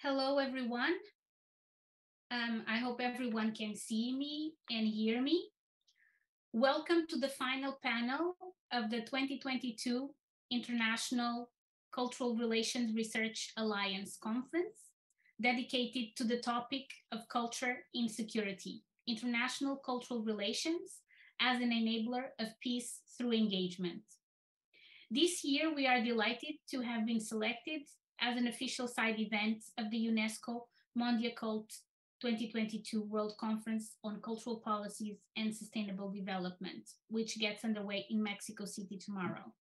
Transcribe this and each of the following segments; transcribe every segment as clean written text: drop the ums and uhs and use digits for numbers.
Hello, everyone. I hope everyone can see me and hear me. Welcome to the final panel of the 2022 International Cultural Relations Research Alliance Conference, dedicated to the topic of culture in security, international cultural relations as an enabler of peace through engagement. This year, we are delighted to have been selected as an official side event of the UNESCO Mondiacult 2022 World Conference on Cultural Policies and Sustainable Development, which gets underway in Mexico City tomorrow.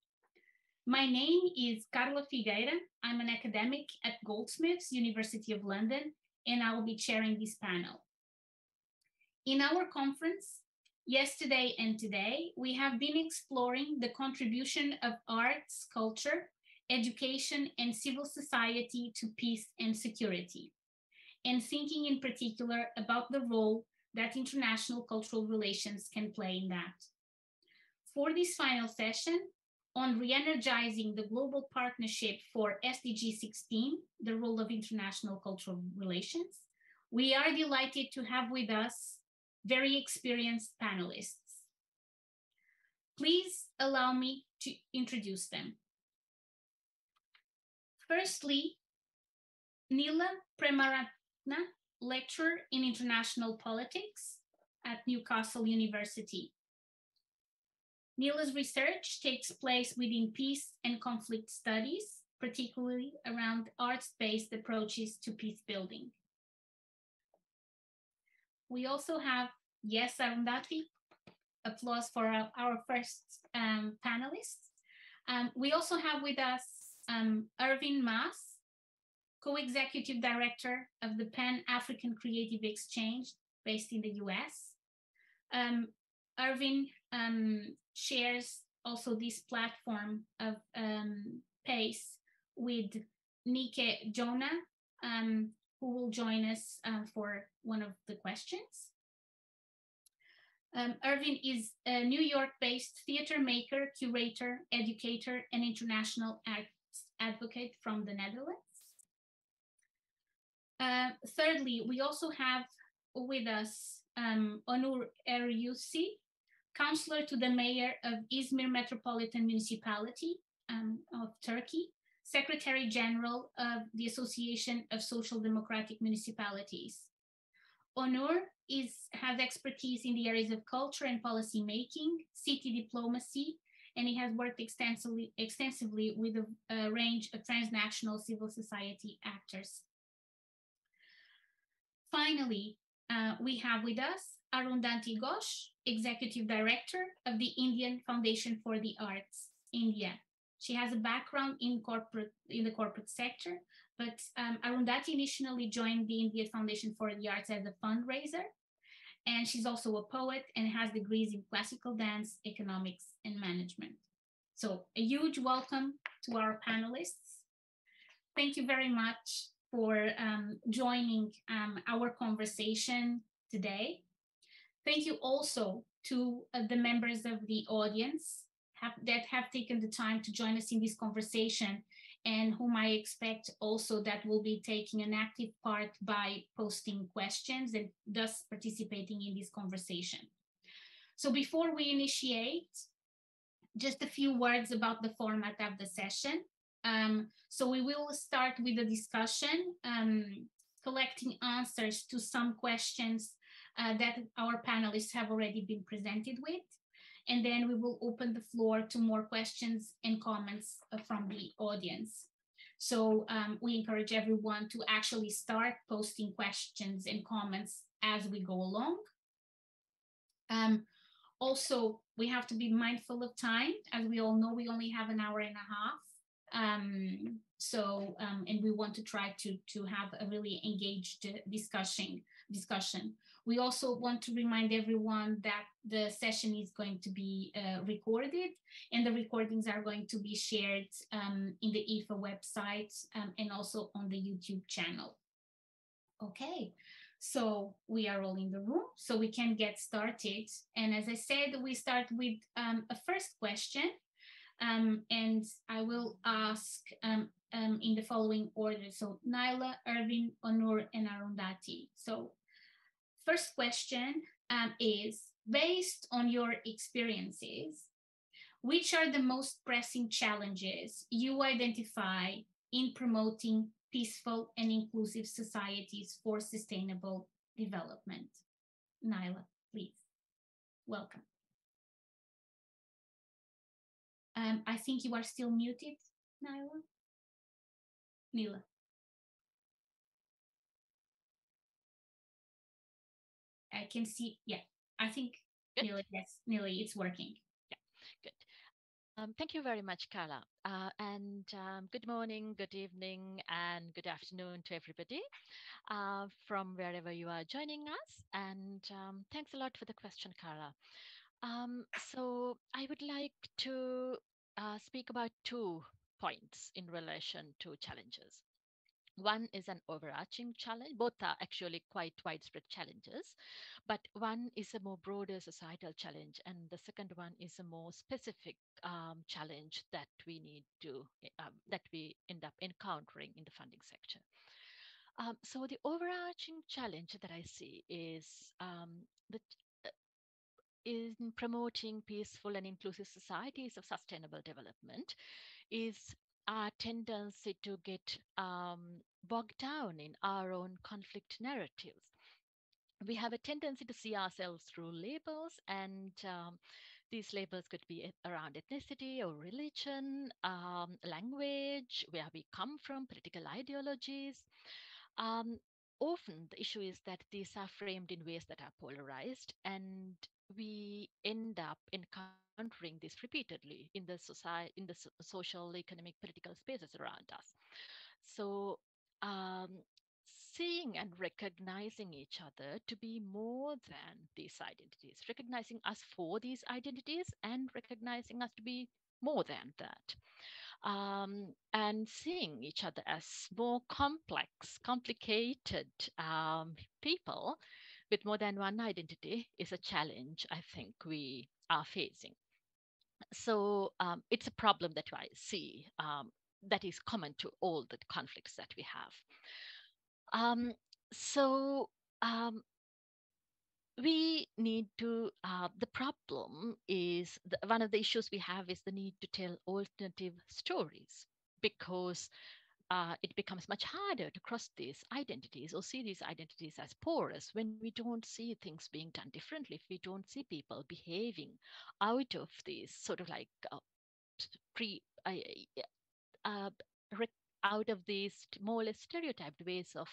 My name is Carla Figueira. I'm an academic at Goldsmiths, University of London, and I will be chairing this panel. In our conference, yesterday and today, we have been exploring the contribution of arts, culture, education, and civil society to peace and security, and thinking in particular about the role that international cultural relations can play in that. For this final session on re-energizing the global partnership for SDG16, the role of international cultural relations, we are delighted to have with us very experienced panelists. Please allow me to introduce them. Firstly, Premaratna, lecturer in international politics at Newcastle University. Nila's research takes place within peace and conflict studies, particularly around arts-based approaches to peace building. We also have, yes, Arundhati, applause for our first panelists. We also have with us Erwin Maas, co-executive director of the Pan-African Creative Exchange based in the US. Erwin shares also this platform of PACE with Nilanjana, who will join us for one of the questions. Erwin is a New York-based theater maker, curator, educator, and international arts advocate from the Netherlands. Thirdly, we also have with us Onur Eryüce, Counsellor to the Mayor of Izmir Metropolitan Municipality of Turkey, Secretary General of the Association of Social Democratic Municipalities. Onur has expertise in the areas of culture and policy making, city diplomacy, and he has worked extensively with a range of transnational civil society actors. Finally, we have with us Arundhati Ghosh, Executive Director of the Indian Foundation for the Arts, India. She has a background in the corporate sector, but Arundhati initially joined the Indian Foundation for the Arts as a fundraiser, and she's also a poet and has degrees in classical dance, economics, and management. So a huge welcome to our panelists. Thank you very much for joining our conversation today. Thank you also to the members of the audience that have taken the time to join us in this conversation, and whom I expect also that will be taking an active part by posting questions and thus participating in this conversation. So before we initiate, just a few words about the format of the session. So we will start with a discussion, collecting answers to some questions that our panelists have already been presented with. And then we will open the floor to more questions and comments from the audience. So we encourage everyone to actually start posting questions and comments as we go along. Also, we have to be mindful of time. As we all know, we only have an hour and a half. And we want to try to have a really engaged discussion. We also want to remind everyone that the session is going to be recorded, and the recordings are going to be shared in the IFA website and also on the YouTube channel. Okay, so we are all in the room, so we can get started. And as I said, we start with a first question And I will ask in the following order. So Naila, Erwin, Onur, and Arundhati. So first question is, based on your experiences, which are the most pressing challenges you identify in promoting peaceful and inclusive societies for sustainable development? Naila, please. Welcome. I think you are still muted, Naila. Nila. I can see, yeah, I think, Nila, yes, Nila, it's working. Yeah, good. Thank you very much, Carla. And good morning, good evening, and good afternoon to everybody from wherever you are joining us. And thanks a lot for the question, Carla. So I would like to speak about 2 points in relation to challenges. One is an overarching challenge. Both are actually quite widespread challenges, but one is a more broader societal challenge, and the second one is a more specific challenge that we need to that we end up encountering in the funding sector. So the overarching challenge that I see is that in promoting peaceful and inclusive societies of sustainable development is our tendency to get bogged down in our own conflict narratives. We have a tendency to see ourselves through labels, and these labels could be around ethnicity or religion, language, where we come from, political ideologies. Um, Often the issue is that these are framed in ways that are polarized, and we end up encountering this repeatedly in the society, in the social, economic, political spaces around us. So, um, seeing and recognizing each other to be more than these identities, recognizing us for these identities and recognizing us to be more than that, and seeing each other as more complex, complicated people with more than one identity is a challenge I think we are facing. So it's a problem that I see that is common to all the conflicts that we have. Um, so um, we need to, the problem is, one of the issues we have is the need to tell alternative stories, because it becomes much harder to cross these identities or see these identities as porous when we don't see things being done differently, if we don't see people behaving out of these sort of like pre uh, out of these more or less stereotyped ways of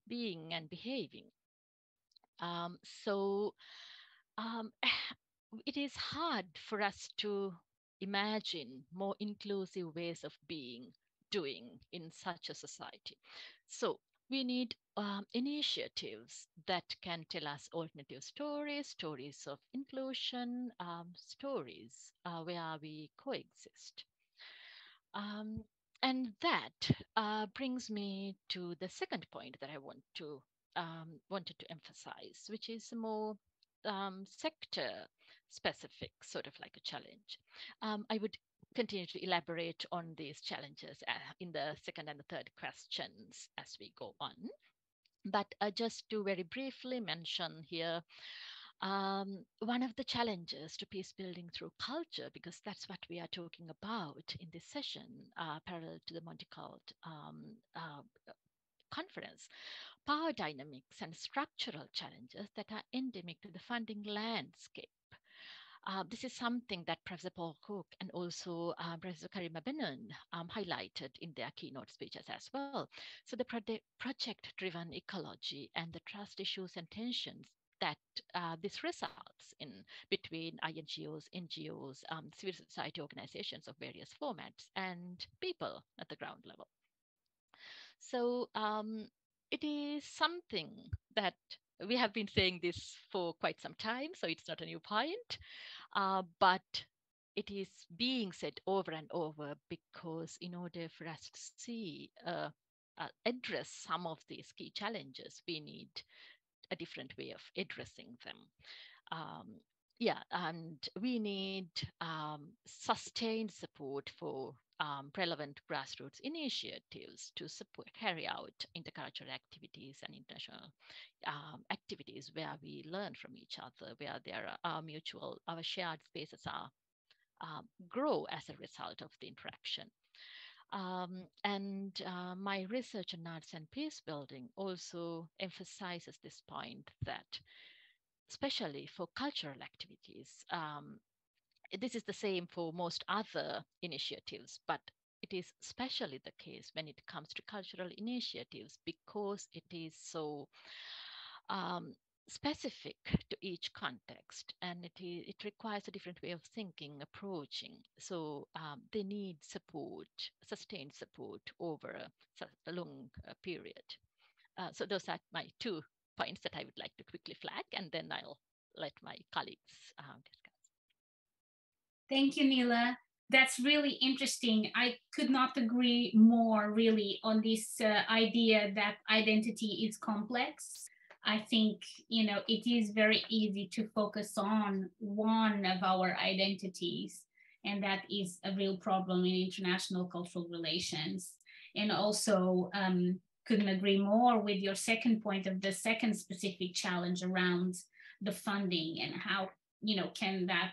being and behaving. Um, so um, it is hard for us to imagine more inclusive ways of being, doing in such a society. So we need initiatives that can tell us alternative stories, stories of inclusion, stories where we coexist. Um, and that brings me to the second point that I wanted to emphasize, which is a more sector specific, sort of like a challenge. I would continue to elaborate on these challenges in the second and the third questions as we go on. But just to very briefly mention here, one of the challenges to peace building through culture, because that's what we are talking about in this session, parallel to the Monte Carlo conference, power dynamics and structural challenges that are endemic to the funding landscape. This is something that Professor Paul Cook and also Professor Karima Benon highlighted in their keynote speeches as well. So the project-driven ecology and the trust issues and tensions that this results in between INGOs, NGOs, civil society organizations of various formats, and people at the ground level. So it is something that we have been saying this for quite some time, so it's not a new point, but it is being said over and over because in order for us to see, address some of these key challenges, we need a different way of addressing them. Um, yeah, and we need sustained support for relevant grassroots initiatives to support, carry out intercultural activities and international activities where we learn from each other, where there are our shared spaces are grow as a result of the interaction. My research on arts and peace building also emphasizes this point that, especially for cultural activities, this is the same for most other initiatives, but it is especially the case when it comes to cultural initiatives because it is so specific to each context, and it requires a different way of thinking, approaching. So they need support, sustained support over a long period. So those are my 2 points that I would like to quickly flag, and then I'll let my colleagues discuss. Thank you, Nila. That's really interesting. I could not agree more, really, on this idea that identity is complex. I think, it is very easy to focus on one of our identities, and that is a real problem in international cultural relations. And also, couldn't agree more with your second point of the second specific challenge around the funding and how can that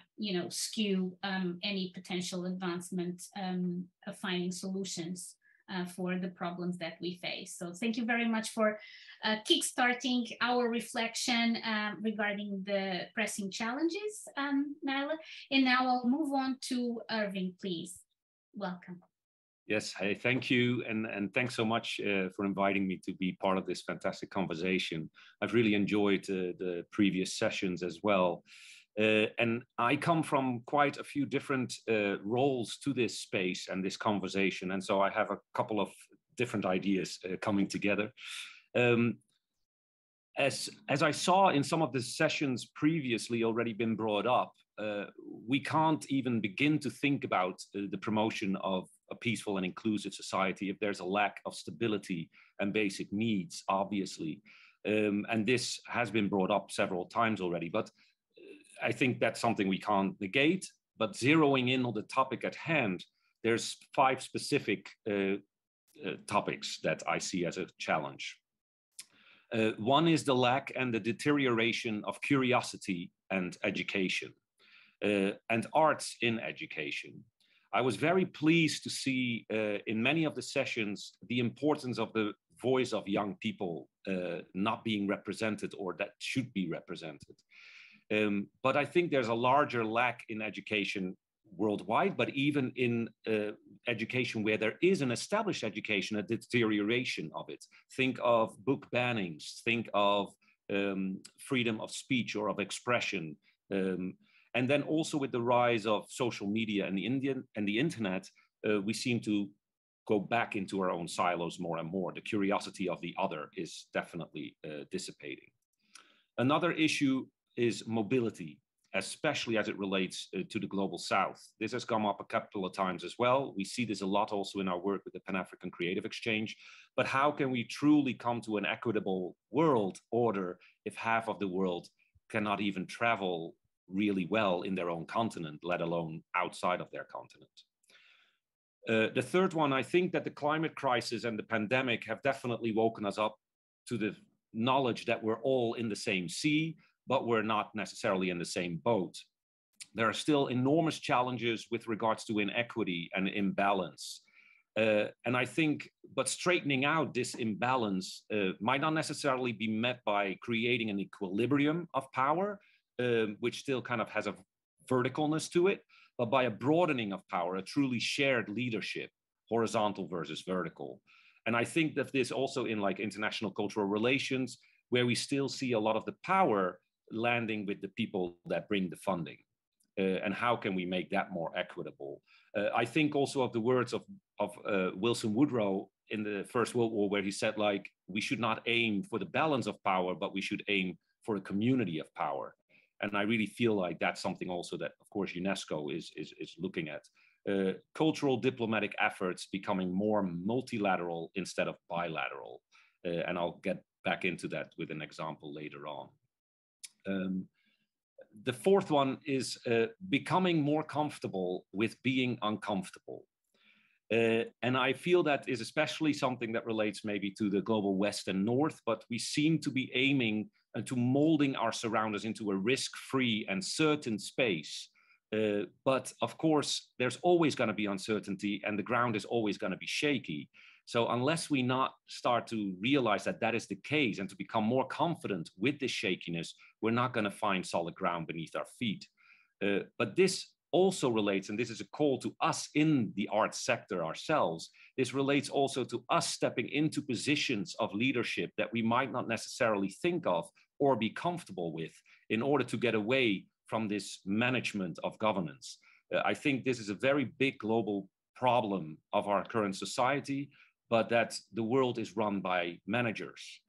skew any potential advancement of finding solutions for the problems that we face. So thank you very much for kickstarting our reflection regarding the pressing challenges, Nila. And now I'll move on to Erwin, please. Welcome. Yes, hey, thank you. And thanks so much for inviting me to be part of this fantastic conversation. I've really enjoyed the previous sessions as well. And I come from quite a few different roles to this space and this conversation. And so I have a couple of different ideas coming together. As I saw in some of the sessions previously already been brought up, we can't even begin to think about the promotion of a peaceful and inclusive society if there's a lack of stability and basic needs, obviously. And this has been brought up several times already, but I think that's something we can't negate. But zeroing in on the topic at hand, there's 5 specific topics that I see as a challenge. One is the lack and the deterioration of curiosity and education, and arts in education. I was very pleased to see in many of the sessions the importance of the voice of young people not being represented, or that should be represented. But I think there's a larger lack in education worldwide, but even in education where there is an established education, a deterioration of it. Think of book bannings, think of freedom of speech or of expression. And then also with the rise of social media and the internet, we seem to go back into our own silos more and more. The curiosity of the other is definitely dissipating. Another issue is mobility, especially as it relates to the Global South. This has come up a couple of times as well. We see this a lot also in our work with the Pan-African Creative Exchange. But how can we truly come to an equitable world order if half of the world cannot even travel really well in their own continent, let alone outside of their continent? The third one, I think that the climate crisis and the pandemic have definitely woken us up to the knowledge that we're all in the same sea, but we're not necessarily in the same boat. There are still enormous challenges with regards to inequity and imbalance. And I think, but straightening out this imbalance might not necessarily be met by creating an equilibrium of power, which still kind of has a verticalness to it, but by a broadening of power, a truly shared leadership, horizontal versus vertical. And I think that this also in like international cultural relations, where we still see a lot of the power landing with the people that bring the funding. And how can we make that more equitable? I think also of the words of Wilson Woodrow in the First World War, where he said, like, we should not aim for the balance of power, but we should aim for a community of power. And I really feel like that's something also that, of course, UNESCO is looking at. Cultural diplomatic efforts becoming more multilateral instead of bilateral. And I'll get back into that with an example later on. the fourth one is becoming more comfortable with being uncomfortable. And I feel that is especially something that relates maybe to the global West and North, but we seem to be aiming to molding our surroundings into a risk-free and certain space. But of course, there's always going to be uncertainty and the ground is always going to be shaky. So unless we not start to realize that that is the case and to become more confident with this shakiness, we're not going to find solid ground beneath our feet. But this also relates, and this is a call to us in the arts sector ourselves, this relates also to us stepping into positions of leadership that we might not necessarily think of or be comfortable with in order to get away from this management of governance. I think this is a very big global problem of our current society, but that the world is run by managers.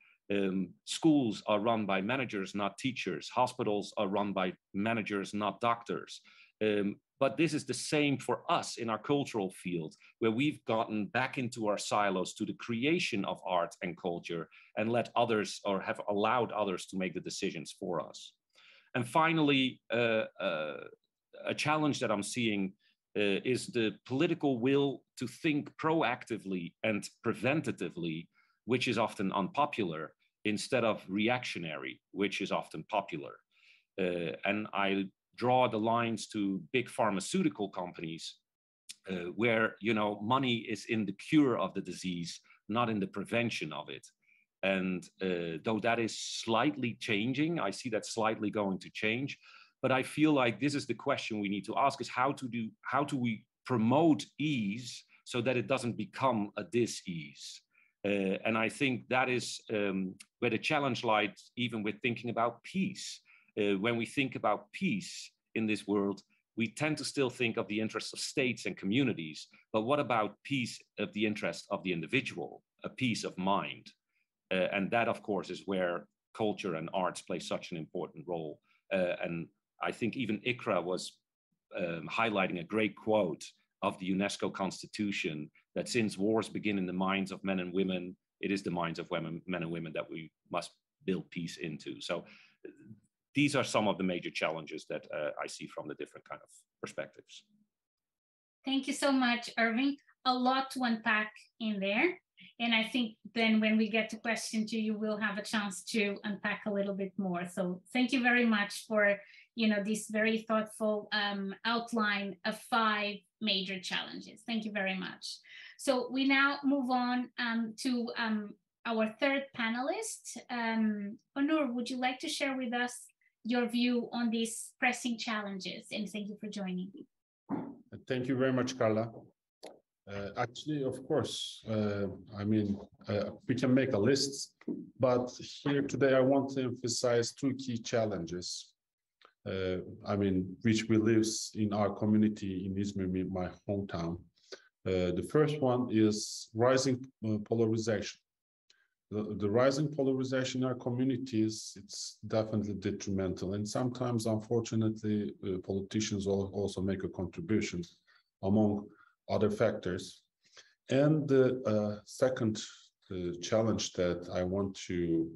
Schools are run by managers, not teachers. Hospitals are run by managers, not doctors. But this is the same for us in our cultural field, where we've gotten back into our silos to the creation of art and culture and let others, or have allowed others to make the decisions for us. And finally, a challenge that I'm seeing is the political will to think proactively and preventatively, which is often unpopular, instead of reactionary, which is often popular. And I draw the lines to big pharmaceutical companies where, you know, money is in the cure of the disease, not in the prevention of it. And though that is slightly changing, I see that slightly going to change. But I feel like this is the question we need to ask, is how do we promote ease so that it doesn't become a dis-ease? And I think that is where the challenge lies, even with thinking about peace. When we think about peace in this world, we tend to still think of the interests of states and communities. But what about peace of the interest of the individual, a peace of mind? And that, of course, is where culture and arts play such an important role. And I think even ICRRA was highlighting a great quote of the UNESCO Constitution, that since wars begin in the minds of men and women, it is the minds of men and women that we must build peace into. So these are some of the major challenges that I see from the different kind of perspectives. Thank you so much, Erwin. A lot to unpack in there. And I think then when we get to question 2, you will have a chance to unpack a little bit more. So thank you very much for, you know, this very thoughtful outline of 5 major challenges. Thank you very much. So we now move on to our third panelist. Onur, would you like to share with us your view on these pressing challenges? And thank you for joining me. Thank you very much, Carla. Actually, of course, we can make a list, but here today I want to emphasize 2 key challenges, which we live in our community in Izmir, my hometown. The first one is rising polarization. The rising polarization in our communities, it's definitely detrimental. And sometimes, unfortunately, politicians also make a contribution among other factors. And the second challenge that I want to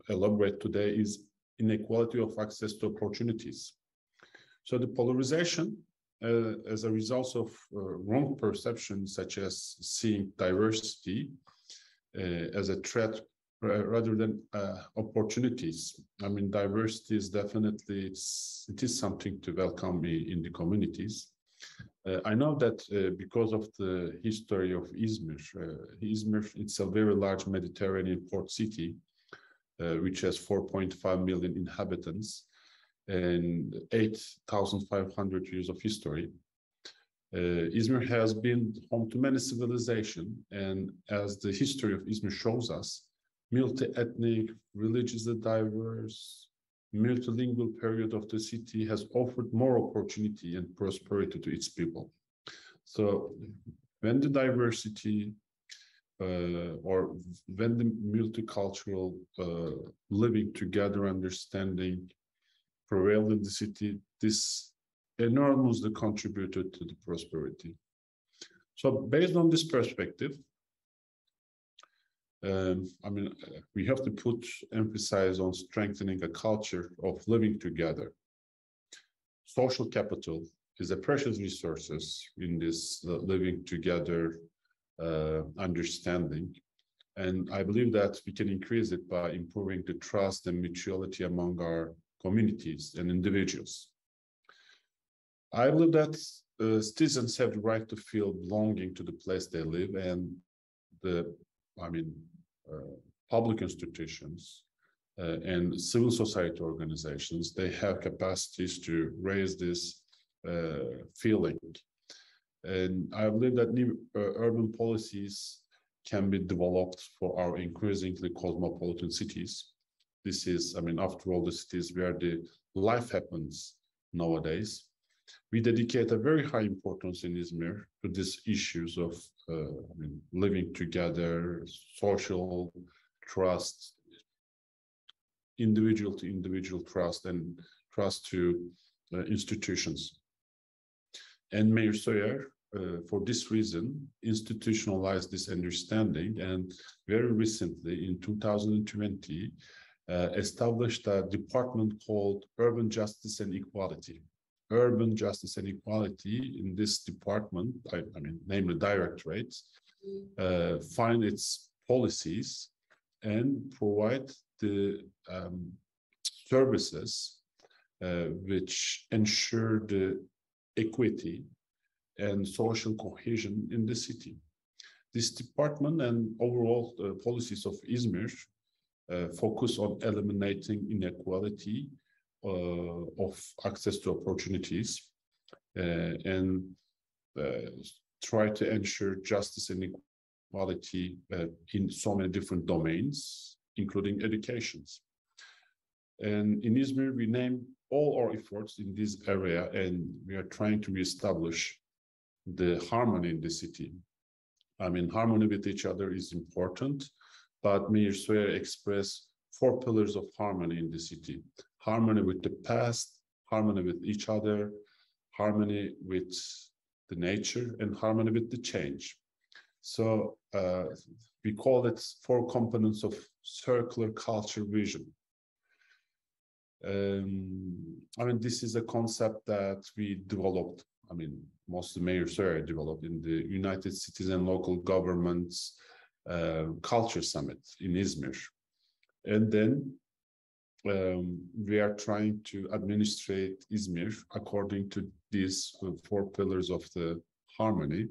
elaborate today is inequality of access to opportunities. So the polarization as a result of wrong perceptions, such as seeing diversity as a threat rather than opportunities. Diversity is definitely, it is something to welcome in the communities. I know that because of the history of Izmir, it's a very large Mediterranean port city, which has 4.5 million inhabitants and 8,500 years of history. Izmir has been home to many civilizations, and as the history of Izmir shows us, multi-ethnic, religiously diverse, multilingual period of the city has offered more opportunity and prosperity to its people. So when the diversity or when the multicultural living together understanding prevailed in the city, this enormously contributed to the prosperity. So based on this perspective, We have to put emphasis on strengthening a culture of living together. Social capital is a precious resource in this living together understanding. And I believe that we can increase it by improving the trust and mutuality among our communities and individuals. I believe that citizens have the right to feel belonging to the place they live, and public institutions and civil society organizations, they have capacities to raise this feeling. And I believe that new urban policies can be developed for our increasingly cosmopolitan cities. This is, after all, the cities where the life happens nowadays. We dedicate a very high importance in Izmir to these issues of living together, social trust, individual to individual trust, and trust to institutions. And Mayor Soyer, for this reason, institutionalized this understanding, and very recently in 2020, established a department called Urban Justice and Equality. Urban Justice and Equality in this department, namely directorates, find its policies and provide the services which ensure the equity and social cohesion in the city. This department and overall policies of Izmir focus on eliminating inequality of access to opportunities and try to ensure justice and equality in so many different domains, including educations. And in Izmir, we name all our efforts in this area, and we are trying to reestablish the harmony in the city. Harmony with each other is important, but Mayor Soyer expressed 4 pillars of harmony in the city: harmony with the past, harmony with each other, harmony with the nature, and harmony with the change. So we call it 4 components of circular culture vision. This is a concept that we developed, mostly Mayor Soyer developed in the United Cities and Local Governments Culture Summit in Izmir. And then we are trying to administrate Izmir according to these 4 pillars of the harmony,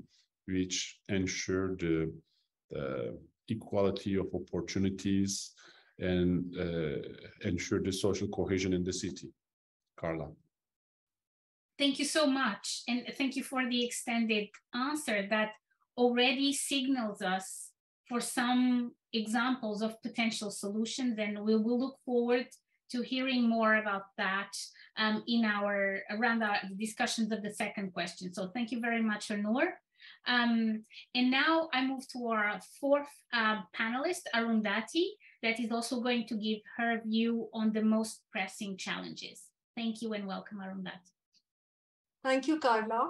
which ensure the equality of opportunities and ensure the social cohesion in the city. Carla. Thank you so much. And thank you for the extended answer that already signals us for some examples of potential solutions. And we will look forward to hearing more about that around our discussions of the second question. So thank you very much, Onur. And now I move to our 4th panelist, Arundhati, that is also going to give her view on the most pressing challenges. Thank you and welcome, Arundhati. Thank you, Carla.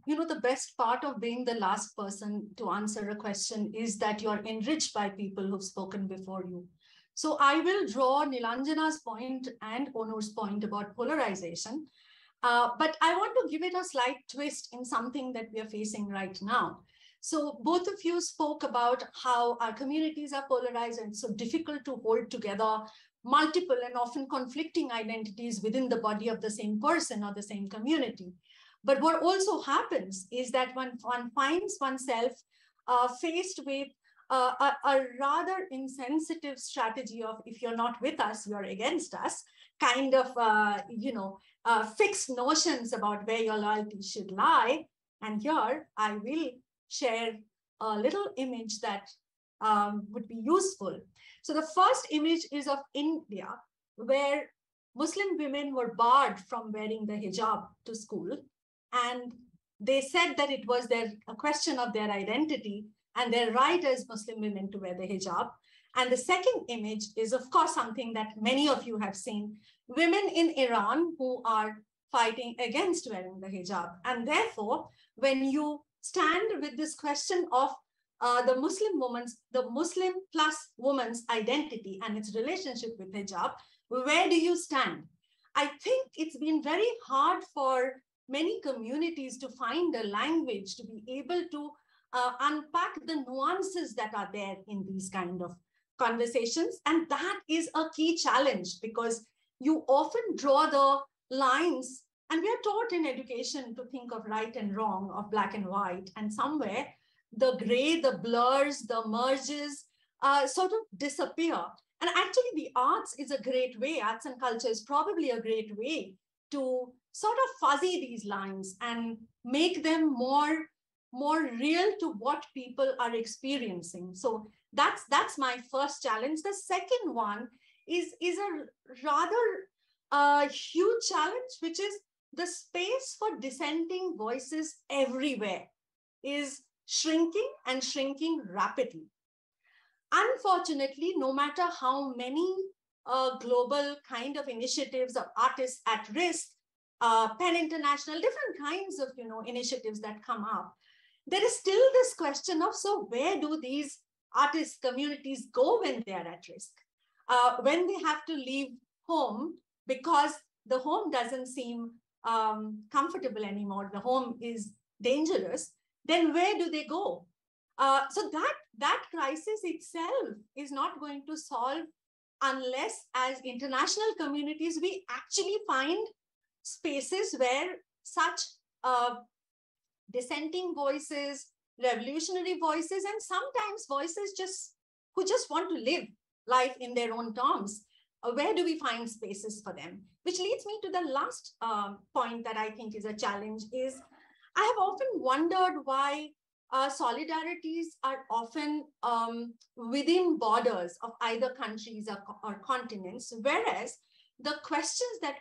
The best part of being the last person to answer a question is that you're enriched by people who've spoken before you. So I will draw Nilanjana's point and Onur's point about polarization, but I want to give it a slight twist in something that we are facing right now. So both of you spoke about how our communities are polarized and so difficult to hold together multiple and often conflicting identities within the body of the same person or the same community. But what also happens is that one finds oneself faced with a rather insensitive strategy of, if you're not with us, you're against us, kind of, fixed notions about where your loyalty should lie. And here I will share a little image that would be useful. So the first image is of India, where Muslim women were barred from wearing the hijab to school. And they said that it was a question of their identity and their right as Muslim women to wear the hijab. And the second image is, of course, something that many of you have seen: women in Iran who are fighting against wearing the hijab. And therefore, when you stand with this question of the Muslim plus woman's identity and its relationship with hijab, where do you stand? I think it's been very hard for many communities to find a language to be able to unpack the nuances that are there in these kind of conversations. And that is a key challenge, because you often draw the lines, and we are taught in education to think of right and wrong, of black and white, and somewhere the gray, the blurs, the merges sort of disappear. And actually the arts is a great way, arts and culture is probably a great way to sort of fuzzy these lines and make them more real to what people are experiencing. So that's my first challenge. The second one is a rather huge challenge, which is the space for dissenting voices everywhere is shrinking, and shrinking rapidly. Unfortunately, no matter how many global kind of initiatives of artists at risk, PEN International, different kinds of initiatives that come up, there is still this question of, so where do these artist communities go when they are at risk? When they have to leave home because the home doesn't seem comfortable anymore, the home is dangerous, then where do they go? So that crisis itself is not going to solve unless, as international communities, we actually find spaces where such dissenting voices, revolutionary voices, and sometimes voices who just want to live life in their own terms, where do we find spaces for them? Which leads me to the last point that I think is a challenge is, I have often wondered why solidarities are often within borders of either countries or continents, whereas the questions that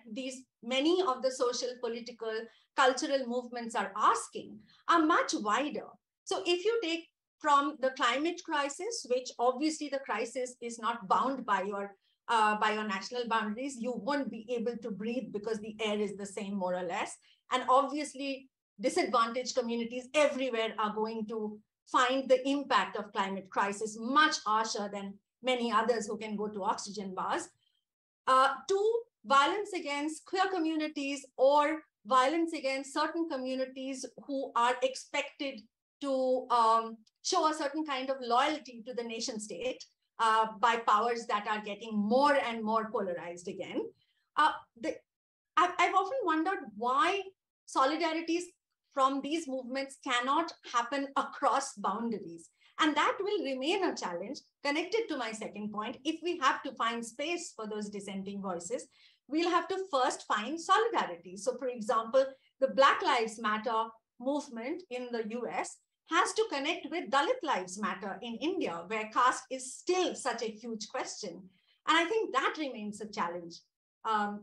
many of the social, political, cultural movements are asking are much wider. So if you take from the climate crisis, which obviously the crisis is not bound by your national boundaries, you won't be able to breathe because the air is the same more or less. And obviously disadvantaged communities everywhere are going to find the impact of climate crisis much harsher than many others who can go to oxygen bars. To violence against queer communities or violence against certain communities who are expected to show a certain kind of loyalty to the nation state by powers that are getting more and more polarized again. I've often wondered why solidarities from these movements cannot happen across boundaries. And that will remain a challenge. Connected to my second point, if we have to find space for those dissenting voices, we'll have to first find solidarity. So for example, the Black Lives Matter movement in the US has to connect with Dalit Lives Matter in India, where caste is still such a huge question. And I think that remains a challenge,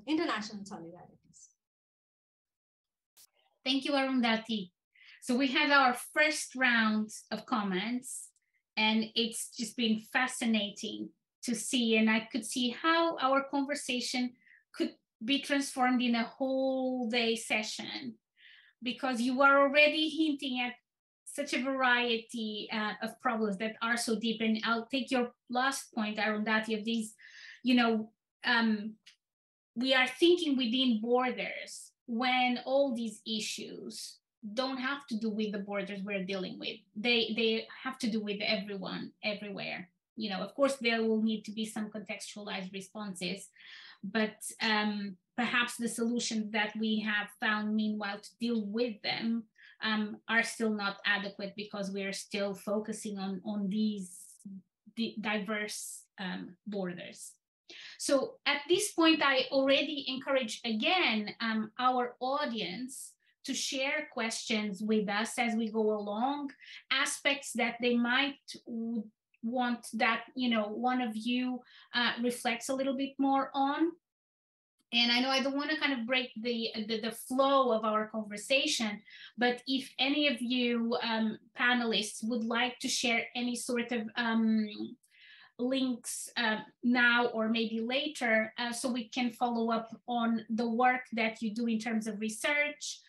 international solidarities. Thank you, Arundhati. So we had our first round of comments, and it's just been fascinating to see, and I could see how our conversation could be transformed in a whole day session, because you are already hinting at such a variety of problems that are so deep. And I'll take your last point, Arundhati, of these, we are thinking within borders when all these issues don't have to do with the borders we're dealing with. They have to do with everyone, everywhere. Of course, there will need to be some contextualized responses, but perhaps the solutions that we have found meanwhile to deal with them are still not adequate, because we are still focusing on these diverse borders. So at this point, I already encourage again our audience to share questions with us as we go along, aspects that they might want that one of you reflects a little bit more on. And I know I don't want to kind of break the flow of our conversation, but if any of you panelists would like to share any sort of links now or maybe later, so we can follow up on the work that you do in terms of research,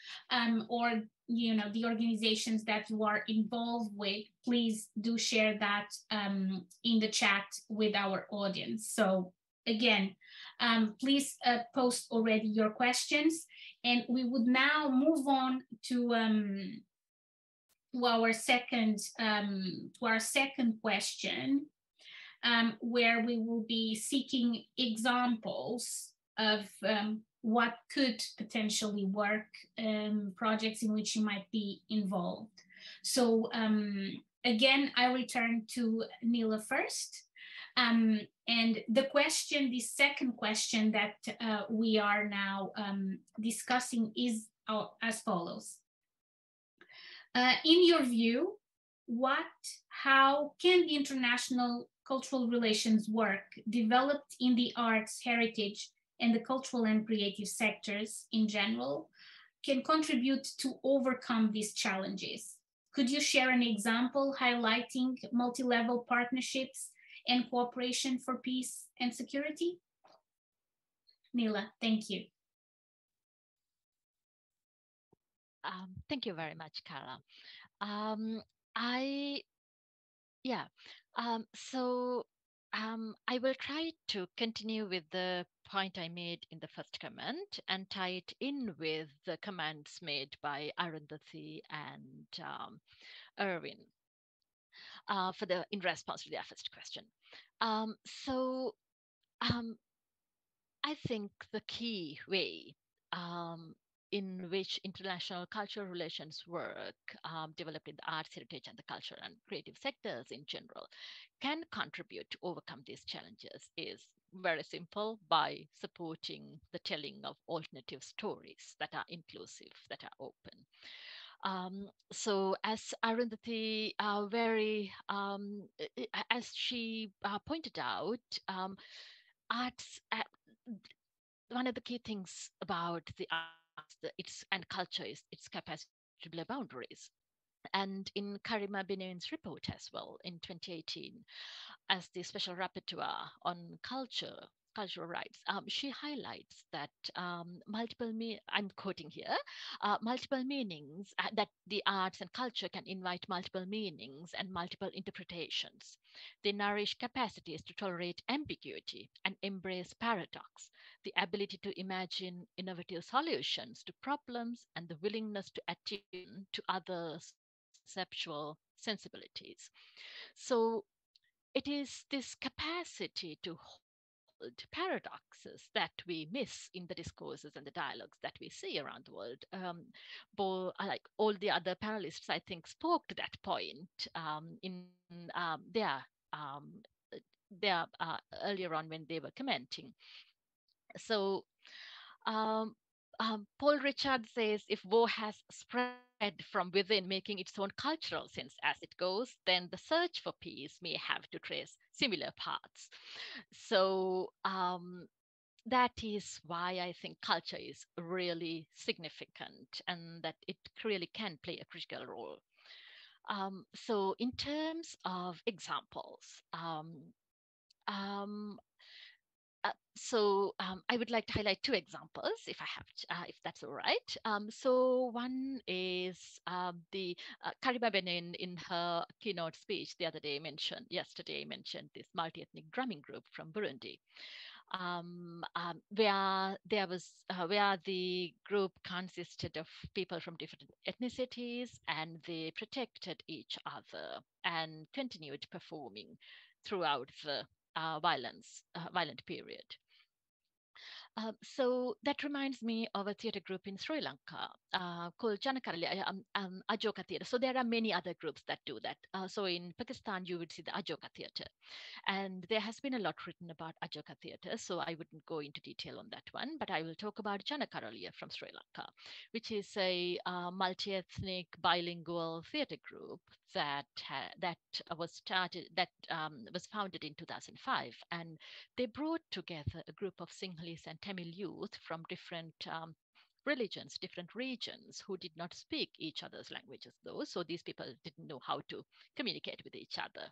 or the organizations that you are involved with. Please do share that in the chat with our audience. So again, please post already your questions, and we would now move on to our second question, where we will be seeking examples of what could potentially work, projects in which you might be involved. So again, I return to Nila first. And the second question that we are now discussing is as follows. In your view, how can the international cultural relations work developed in the arts, heritage, and the cultural and creative sectors in general can contribute to overcome these challenges? Could you share an example highlighting multi-level partnerships and cooperation for peace and security? Nila, thank you. Thank you very much, Carla. I will try to continue with the point I made in the first comment and tie it in with the comments made by Arundhati and Erwin in response to their first question. I think the key way in which international cultural relations work, developed in the arts, heritage, and the cultural and creative sectors in general, can contribute to overcome these challenges is very simple, by supporting the telling of alternative stories that are inclusive, that are open. So as Arundhati as she pointed out, arts, one of the key things about the arts and culture is its capacity to blur boundaries. And in Karima Benin's report as well in 2018, as the special rapporteur on cultural rights, she highlights that I'm quoting here, multiple meanings, that the arts and culture can invite multiple meanings and multiple interpretations. They nourish capacities to tolerate ambiguity and embrace paradox, the ability to imagine innovative solutions to problems, and the willingness to attune to others' conceptual sensibilities. So it is this capacity to hold paradoxes that we miss in the discourses and the dialogues that we see around the world. Like all the other panelists, I think, spoke to that point in their earlier on when they were commenting. So Paul Richard says, if war has spread from within, making its own cultural sense as it goes, then the search for peace may have to trace similar paths. So that is why I think culture is really significant, and that it really can play a critical role. So in terms of examples, I would like to highlight two examples, if I have, if that's all right. So one is the Karima Benin in her keynote speech yesterday mentioned this multi-ethnic drumming group from Burundi, where the group consisted of people from different ethnicities, and they protected each other and continued performing throughout the violent period. So that reminds me of a theatre group in Sri Lanka called Janakarali Ajoka Theatre. So there are many other groups that do that. So in Pakistan, you would see the Ajoka Theatre. And there has been a lot written about Ajoka Theatre, so I wouldn't go into detail on that one, but I will talk about Janakarali from Sri Lanka, which is a multi-ethnic bilingual theatre group that was founded in 2005, and they brought together a group of Sinhalese and Tamil youth from different religions, different regions, who did not speak each other's languages though. So these people didn't know how to communicate with each other.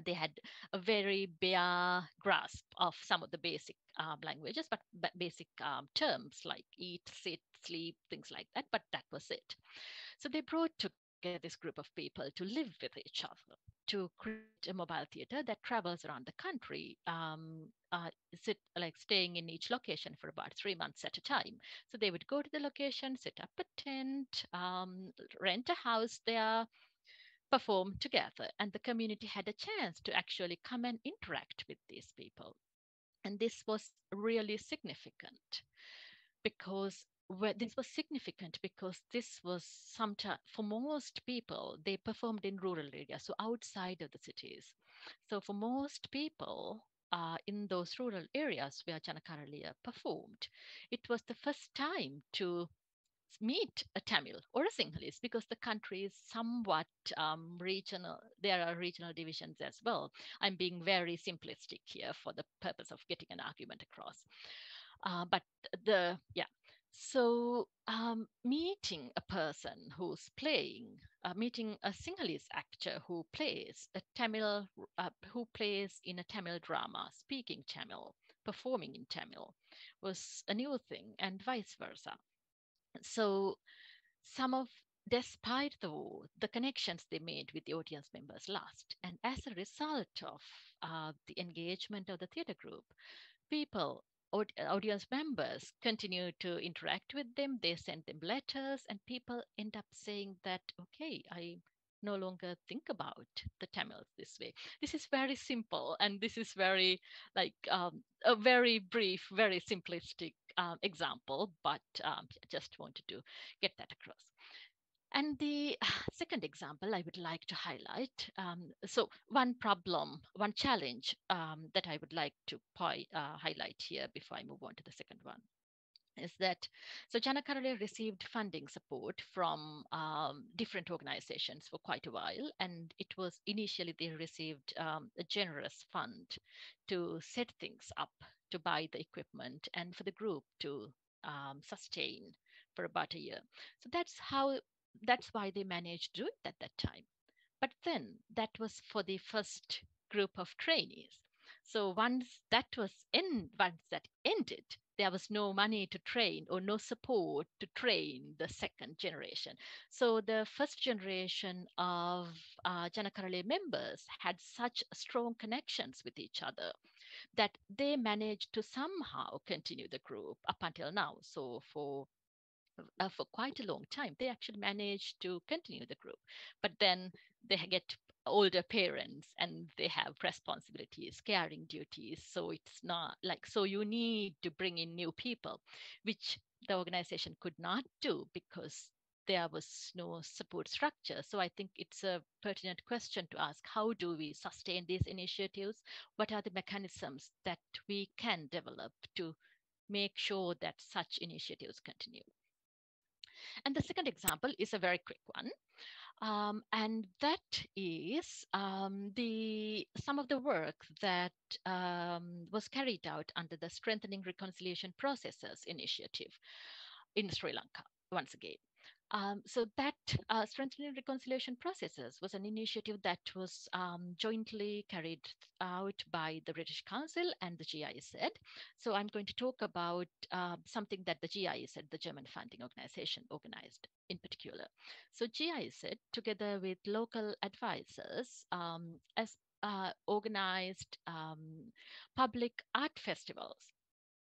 They had a very bare grasp of some of the basic languages, but basic terms like eat, sit, sleep, things like that. But that was it. So they brought together this group of people to live with each other, to create a mobile theater that travels around the country, staying in each location for about 3 months at a time. So they would go to the location, set up a tent, rent a house there, perform together, and the community had a chance to actually come and interact with these people. And this was really significant because this was sometimes, for most people, they performed in rural areas, so outside of the cities. So for most people in those rural areas where Janakaralia performed, it was the first time to meet a Tamil or a Sinhalese, because the country is somewhat regional. There are regional divisions as well. I'm being very simplistic here for the purpose of getting an argument across. So meeting a person who's playing, meeting a Sinhalese actor who plays a Tamil, who plays in a Tamil drama, speaking Tamil, performing in Tamil, was a new thing, and vice versa. So despite the connections they made with the audience members last, and as a result of the engagement of the theatre group, audience members continue to interact with them. They send them letters, and people end up saying that, okay, I no longer think about the Tamils this way. This is very simple, and this is very a very brief, very simplistic example, but just wanted to get that across. And the second example I would like to highlight. So one challenge that I would like to highlight here before I move on to the second one is that, so Janakaralia received funding support from different organizations for quite a while. And it was initially they received a generous fund to set things up, to buy the equipment, and for the group to sustain for about a year. So that's why they managed to do it at that time. But then that was for the first group of trainees. So once that ended, there was no money to train or no support to train the second generation. So the first generation of Janakaralia members had such strong connections with each other that they managed to somehow continue the group up until now. So for quite a long time, they actually managed to continue the group. But then they get older parents and they have responsibilities, caring duties. So it's not like, so you need to bring in new people, which the organization could not do because there was no support structure. So I think it's a pertinent question to ask, how do we sustain these initiatives? What are the mechanisms that we can develop to make sure that such initiatives continue? And the second example is a very quick one. And that is some of the work that was carried out under the Strengthening Reconciliation Processes initiative in Sri Lanka, once again. So that Strengthening Reconciliation Processes was an initiative that was jointly carried out by the British Council and the GIZ. So I'm going to talk about something that the GIZ, the German funding organization, organized in particular. So GIZ, together with local advisors, organized public art festivals.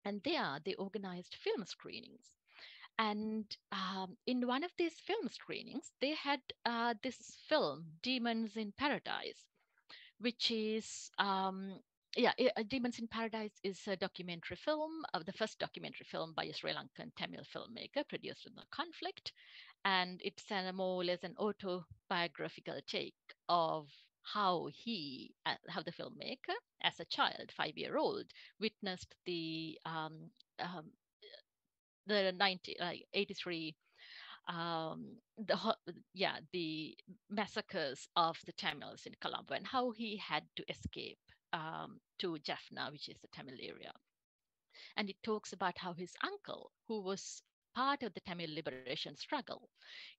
And there they organized film screenings. And in one of these film screenings, they had this film, Demons in Paradise, which is, Demons in Paradise is a documentary film, the first documentary film by a Sri Lankan Tamil filmmaker produced in the conflict. And it's more or less an autobiographical take of how the filmmaker, as a child, 5-year-old, witnessed the 83 the massacres of the Tamils in Colombo, and how he had to escape to Jaffna, which is the Tamil area. And it talks about how his uncle, who was part of the Tamil liberation struggle,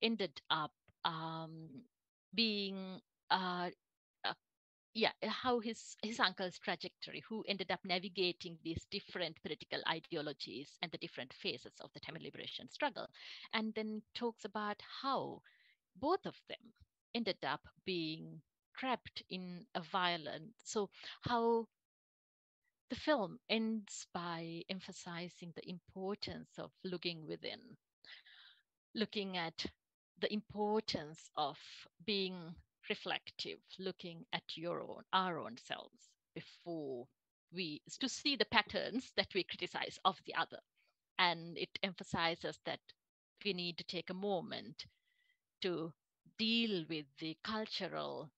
ended up being how his uncle's trajectory, who ended up navigating these different political ideologies and the different phases of the Tamil liberation struggle, and then talks about how both of them ended up being trapped in a violent. So how the film ends by emphasizing the importance of looking within, looking at the importance of being reflective, looking at our own selves before to see the patterns that we criticize of the other. And it emphasizes that we need to take a moment to deal with the cultural,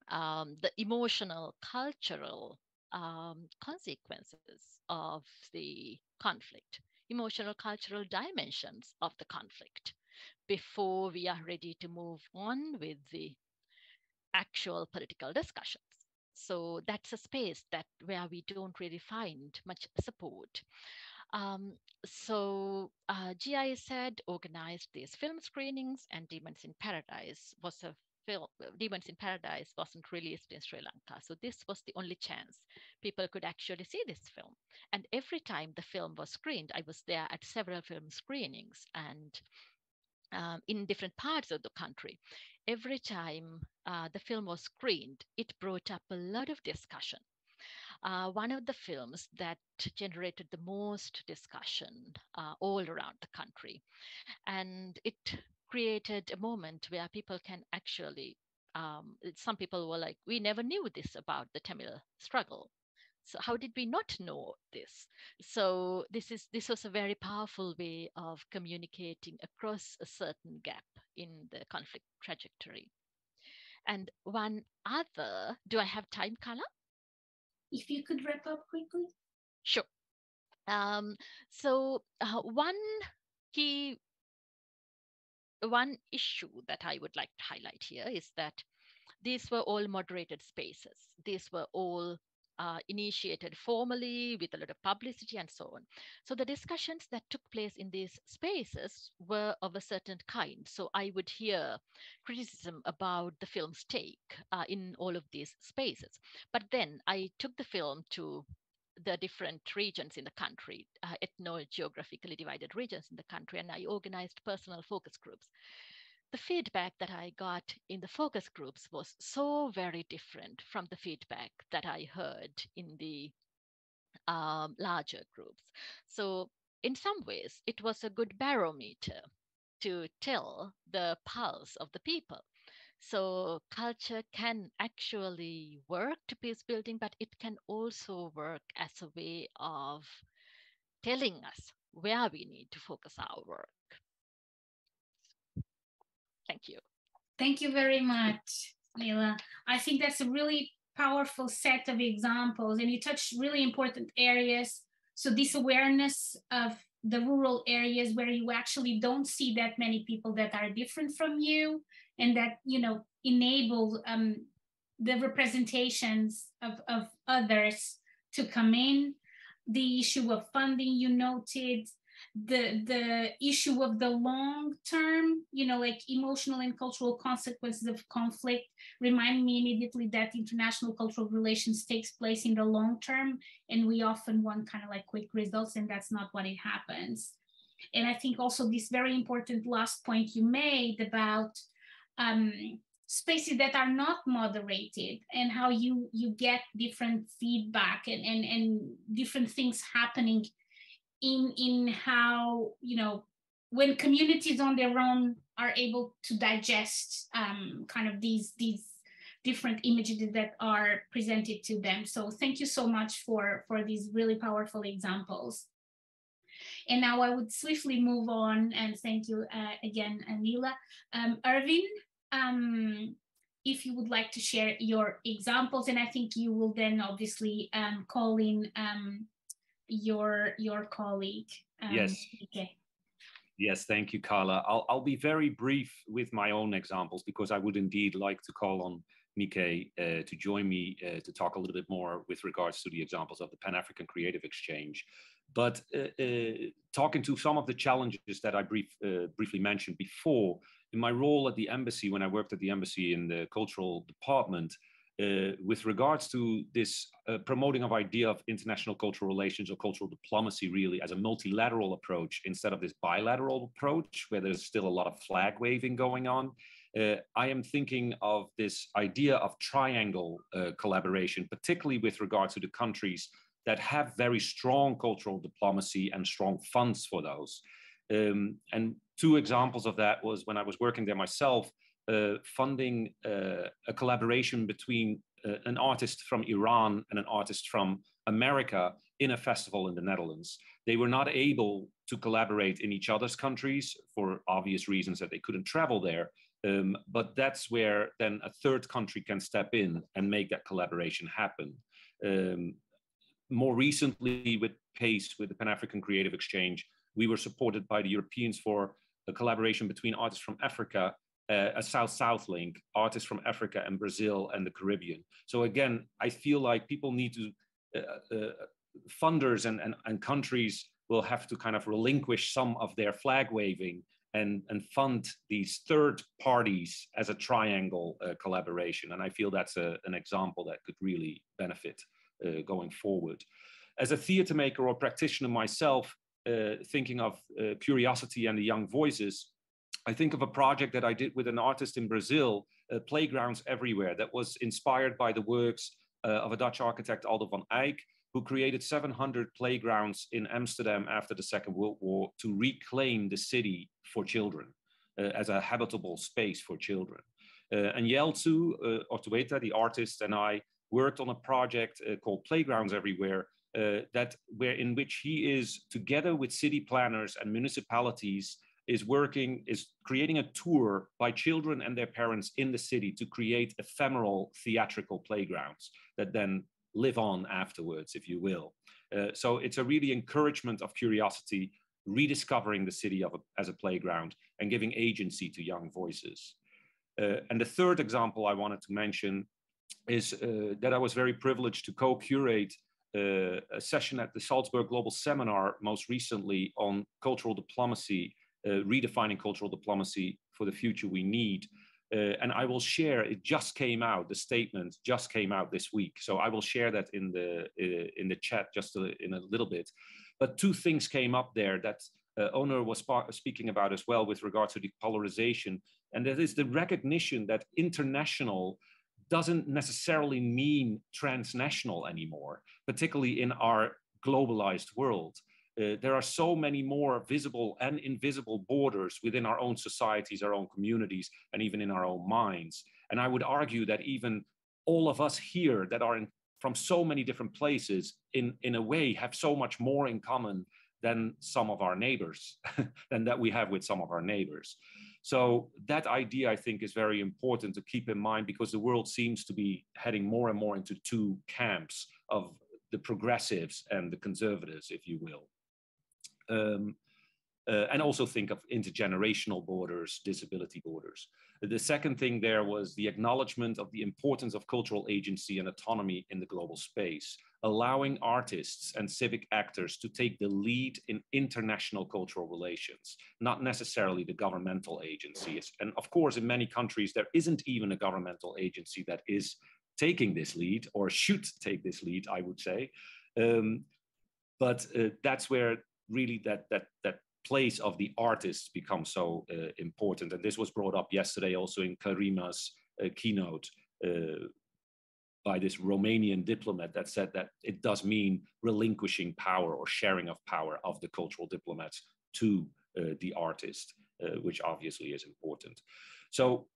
the emotional, cultural consequences of the conflict, emotional, cultural dimensions of the conflict, before we are ready to move on with the actual political discussions. So that's a space where we don't really find much support. GIZ organized these film screenings, and Demons in Paradise was a film. Demons in Paradise wasn't released in Sri Lanka, so this was the only chance people could actually see this film. And every time the film was screened, I was there at several film screenings, and in different parts of the country. Every time the film was screened, it brought up a lot of discussion. One of the films that generated the most discussion all around the country. And it created a moment where people can actually, some people were like, we never knew this about the Tamil struggle. So how did we not know this? So this was a very powerful way of communicating across a certain gap in the conflict trajectory. And one other, do I have time, Carla? If you could wrap up quickly. Sure. One issue that I would like to highlight here is that these were all moderated spaces. These were all initiated formally with a lot of publicity and so on. So the discussions that took place in these spaces were of a certain kind. So I would hear criticism about the film's take in all of these spaces. But then I took the film to the different regions in the country, ethno-geographically divided regions in the country, and I organized personal focus groups. The feedback that I got in the focus groups was so very different from the feedback that I heard in the larger groups. So in some ways, it was a good barometer to tell the pulse of the people. So culture can actually work to peace building, but it can also work as a way of telling us where we need to focus our work. Thank you. Thank you very much, Nila. I think that's a really powerful set of examples, and you touched really important areas. So this awareness of the rural areas where you actually don't see that many people that are different from you, and that, you know, enable the representations of others to come in. The issue of funding you noted, the issue of the long term, you know, like emotional and cultural consequences of conflict, remind me immediately that international cultural relations takes place in the long term, and we often want kind of like quick results, and that's not what it happens. And I think also this very important last point you made about spaces that are not moderated, and how you get different feedback and different things happening in how, you know, when communities on their own are able to digest kind of these different images that are presented to them. So thank you so much for these really powerful examples. And now I would swiftly move on, and thank you again, Nila. Erwin, if you would like to share your examples, and I think you will then obviously call in your colleague. Yes. Okay. Yes, thank you, Carla. I'll be very brief with my own examples, because I would indeed like to call on Mike to join me to talk a little bit more with regards to the examples of the Pan-African Creative Exchange. But talking to some of the challenges that I briefly mentioned before, in my role at the embassy, when I worked at the embassy in the cultural department, with regards to this promoting of idea of international cultural relations or cultural diplomacy really as a multilateral approach instead of this bilateral approach where there's still a lot of flag waving going on. I am thinking of this idea of triangle collaboration, particularly with regard to the countries that have very strong cultural diplomacy and strong funds for those. And two examples of that was when I was working there myself, funding a collaboration between an artist from Iran and an artist from America in a festival in the Netherlands. They were not able to collaborate in each other's countries for obvious reasons that they couldn't travel there. But that's where then a third country can step in and make that collaboration happen. More recently with PACE, with the Pan-African Creative Exchange, we were supported by the Europeans for a collaboration between artists from Africa, a South-South link, artists from Africa and Brazil and the Caribbean. So again, I feel like people need to, funders and countries will have to kind of relinquish some of their flag waving and fund these third parties as a triangle collaboration. And I feel that's an example that could really benefit going forward. As a theater maker or practitioner myself, thinking of Curiosity and the Young Voices, I think of a project that I did with an artist in Brazil, Playgrounds Everywhere, that was inspired by the works of a Dutch architect, Aldo van Eyck, who created 700 playgrounds in Amsterdam after the Second World War to reclaim the city for children as a habitable space for children. And Yeltsu Ortueta, the artist, and I worked on a project called Playgrounds Everywhere, in which he is, together with city planners and municipalities, is creating a tour by children and their parents in the city to create ephemeral theatrical playgrounds that then live on afterwards, if you will. So it's a really encouragement of curiosity, rediscovering the city as a playground and giving agency to young voices. And the third example I wanted to mention is that I was very privileged to co-curate a session at the Salzburg Global Seminar most recently on cultural diplomacy, redefining cultural diplomacy for the future we need. And I will share, it just came out, the statement just came out this week. So I will share that in the chat just in a little bit. But two things came up there that Onur was speaking about as well with regard to depolarization. And that is the recognition that international doesn't necessarily mean transnational anymore, particularly in our globalized world. There are so many more visible and invisible borders within our own societies, our own communities, and even in our own minds. And I would argue that even all of us here that are from so many different places, in a way, have so much more in common than some of our neighbors, than that we have with some of our neighbors. So that idea, I think, is very important to keep in mind, because the world seems to be heading more and more into two camps of the progressives and the conservatives, if you will. And also think of intergenerational borders, disability borders. The second thing there was the acknowledgement of the importance of cultural agency and autonomy in the global space, allowing artists and civic actors to take the lead in international cultural relations, not necessarily the governmental agencies. And of course, in many countries, there isn't even a governmental agency that is taking this lead, or should take this lead, I would say. But that's where really that place of the artists becomes so important. And this was brought up yesterday also in Karima's keynote by this Romanian diplomat that said that it does mean relinquishing power or sharing of power of the cultural diplomats to the artist, which obviously is important. So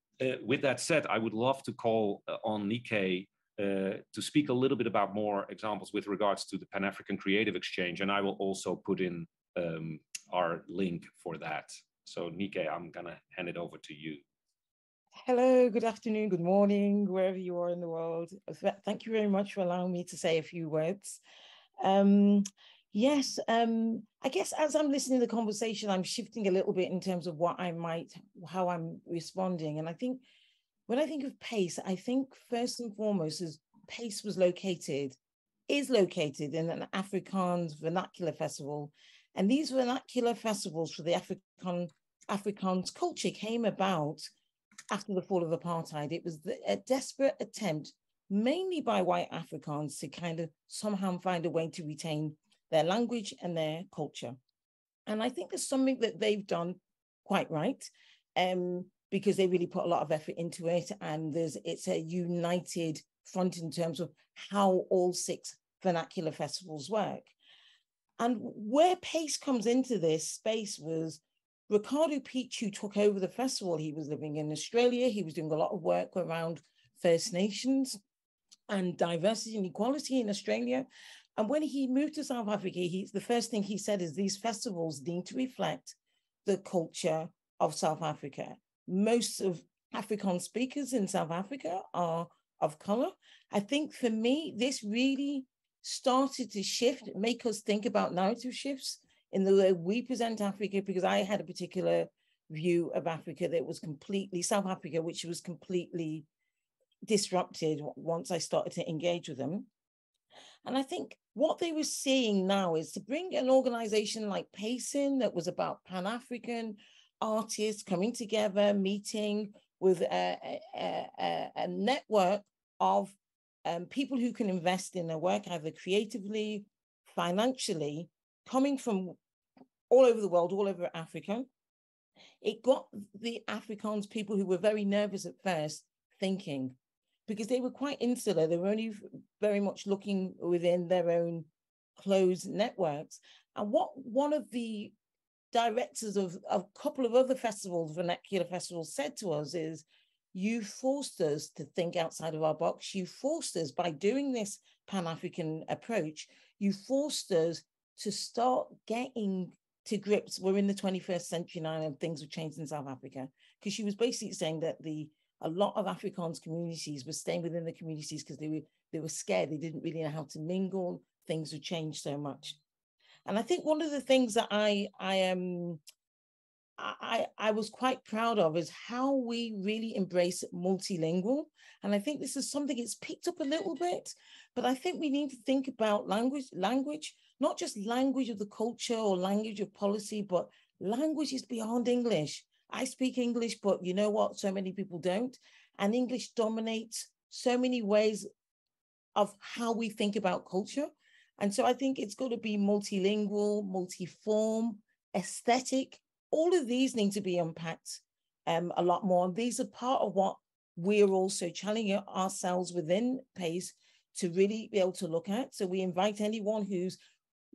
with that said, I would love to call on Nike to speak a little bit about more examples with regards to the Pan-African Creative Exchange, and I will also put in our link for that. So Nike, I'm gonna hand it over to you. Hello, good afternoon, good morning, wherever you are in the world. Thank you very much for allowing me to say a few words. Yes, I guess as I'm listening to the conversation, I'm shifting a little bit in terms of how I'm responding. And I think when I think of PACE, I think first and foremost is PACE is located in an Afrikaans vernacular festival. And these vernacular festivals for the Afrikaans culture came about after the fall of apartheid. It was a desperate attempt mainly by white Afrikaans, to kind of somehow find a way to retain their language and their culture. And I think there's something that they've done quite right, because they really put a lot of effort into it. And it's a united front in terms of how all 6 vernacular festivals work. And where PACE comes into this space was Ricardo Peach, who took over the festival. He was living in Australia. He was doing a lot of work around First Nations and diversity and equality in Australia. And when he moved to South Africa, the first thing he said is these festivals need to reflect the culture of South Africa. Most of Afrikaans speakers in South Africa are of color. I think for me, this really started to shift, make us think about narrative shifts in the way we present Africa, because I had a particular view of Africa that was completely, South Africa, which was completely disrupted once I started to engage with them. And I think what they were seeing now is to bring an organization like PACE in that was about Pan-African artists coming together, meeting with a network of people who can invest in their work, either creatively, financially, coming from all over the world, all over Africa. It got the Afrikaans people who were very nervous at first thinking, because they were quite insular. They were only very much looking within their own closed networks. And what one of the directors of a couple of other festivals, vernacular festivals, said to us is, you forced us to think outside of our box. You forced us, by doing this Pan-African approach, you forced us to start getting to grips. We're in the 21st century now and things have changed in South Africa. Because she was basically saying that a lot of Afrikaans communities were staying within the communities because they were scared. They didn't really know how to mingle. Things have changed so much. And I think one of the things that I was quite proud of is how we really embrace multilingual. And I think this is something it's picked up a little bit, but I think we need to think about language, not just language of the culture or language of policy, but languages beyond English. I speak English, but you know what? So many people don't. And English dominates so many ways of how we think about culture. And so I think it's got to be multilingual, multiform, aesthetic. All of these need to be unpacked a lot more. And these are part of what we're also challenging ourselves within PACE to really be able to look at. So we invite anyone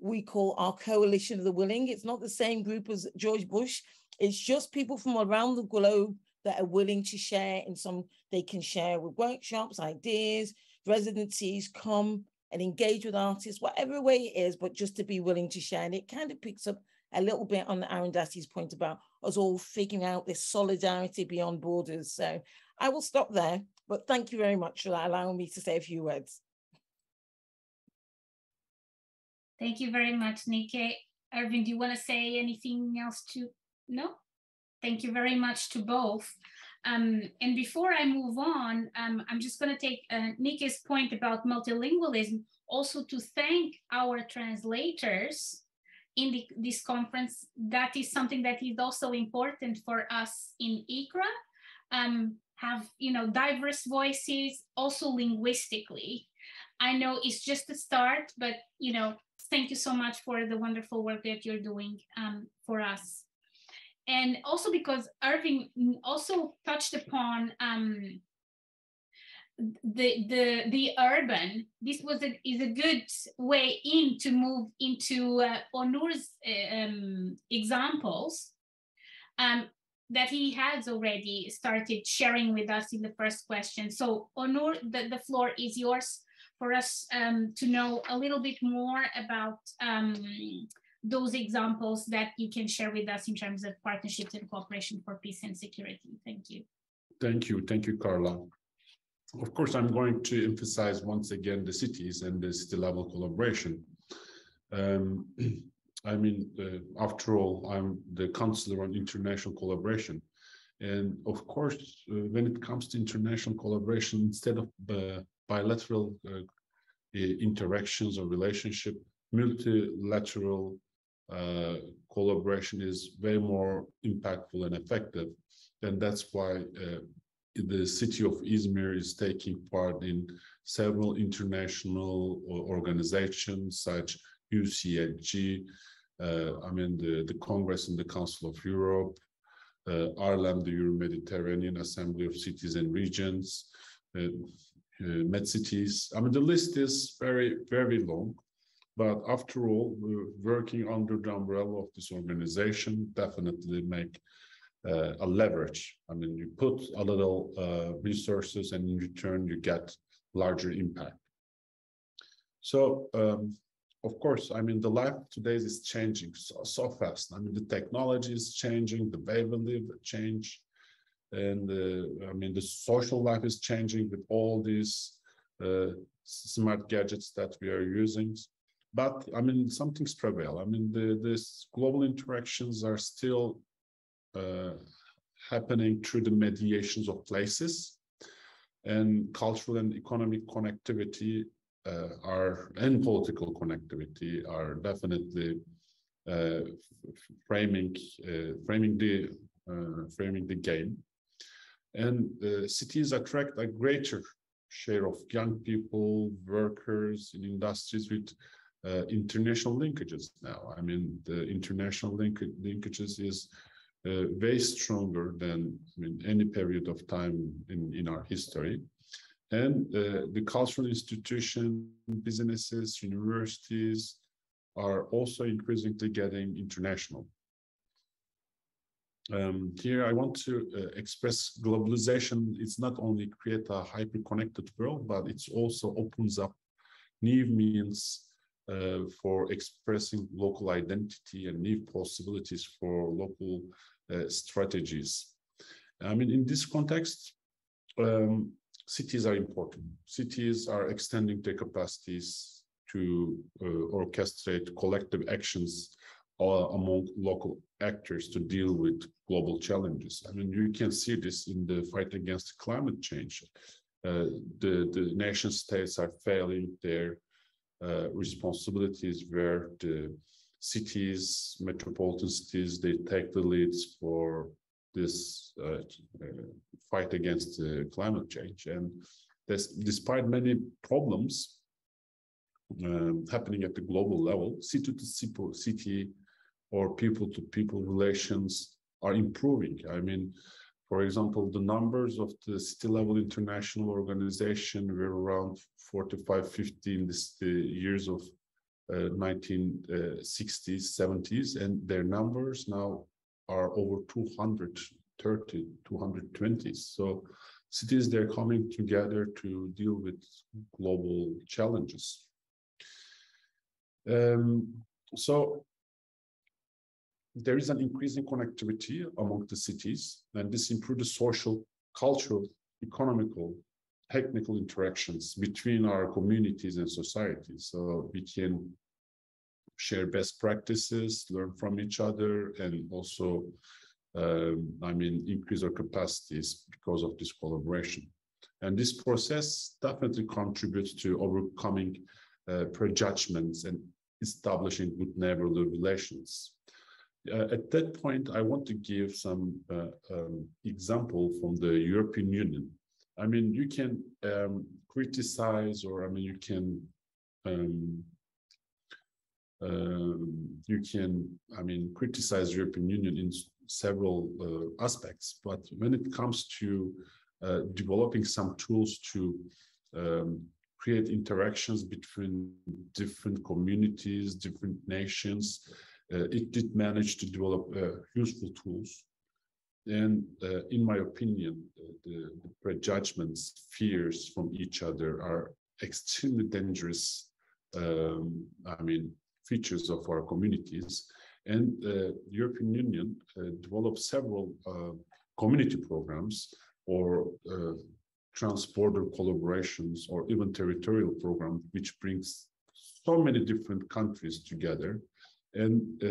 we call our coalition of the willing. It's not the same group as George Bush. It's just people from around the globe that are willing to share they can share with workshops, ideas, residencies, come and engage with artists, whatever way it is, but just to be willing to share. And it kind of picks up a little bit on Arundhati's point about us all figuring out this solidarity beyond borders. So I will stop there, but thank you very much for allowing me to say a few words. Thank you very much, Nike. Erwin, do you want to say anything else No? Thank you very much to both. And before I move on, I'm just going to take Nike's point about multilingualism, also to thank our translators in this conference. That is something that is also important for us in ICRRA. Have diverse voices, also linguistically. I know it's just a start, but thank you so much for the wonderful work that you're doing for us. And also because Erwin also touched upon the urban. This is a good way to move into Onur's examples that he has already started sharing with us in the first question. So Onur, the floor is yours for us to know a little bit more about those examples that you can share with us in terms of partnerships and cooperation for peace and security. Thank you. Thank you, Carla. Of course, I'm going to emphasize once again the cities and the city level collaboration. After all, I'm the Counsellor on International Collaboration. And of course, when it comes to international collaboration, instead of bilateral interactions or relationship, multilateral collaboration is way more impactful and effective. And that's why the city of Izmir is taking part in several international organizations such UCLG, the Congress and the Council of Europe, Ireland, the Euro-Mediterranean Assembly of Cities and Regions, MedCities. The list is very, very long. But after all, working under the umbrella of this organization definitely make a leverage. You put a little resources and in return you get larger impact. So, of course, the life today is changing so fast. The technology is changing, the way we live change, and the social life is changing with all these smart gadgets that we are using. But some things prevail. These global interactions are still happening through the mediations of places, and cultural and economic connectivity and political connectivity are definitely framing the game. And cities attract a greater share of young people, workers in industries with international linkages now. The international linkages is way stronger than any period of time in our history. And the cultural institutions, businesses, universities are also increasingly getting international. Here I want to express globalization. It's not only create a hyper-connected world, but it also opens up new means for expressing local identity and new possibilities for local strategies. In this context, cities are important. Cities are extending their capacities to orchestrate collective actions among local actors to deal with global challenges. You can see this in the fight against climate change. The nation states are failing their responsibilities, where the cities, metropolitan cities, they take the leads for this fight against climate change. And despite many problems happening at the global level, city or people-to-people relations are improving. For example, the numbers of the city-level international organization were around 45, 50 in the years of 1960s, 70s, and their numbers now are over 230, 220. So cities, they're coming together to deal with global challenges. So there is an increasing connectivity among the cities, and this improves the social, cultural, economical, technical interactions between our communities and societies. So we can share best practices, learn from each other, and also, increase our capacities because of this collaboration. And this process definitely contributes to overcoming prejudgments and establishing good neighborly relations. At that point, I want to give some example from the European Union. You can criticize, or you can criticize European Union in several aspects, but when it comes to developing some tools to create interactions between different communities, different nations, it did manage to develop useful tools. And in my opinion, the prejudgments, fears from each other are extremely dangerous features of our communities. And the European Union developed several community programs or trans-border collaborations or even territorial programs, which brings so many different countries together. And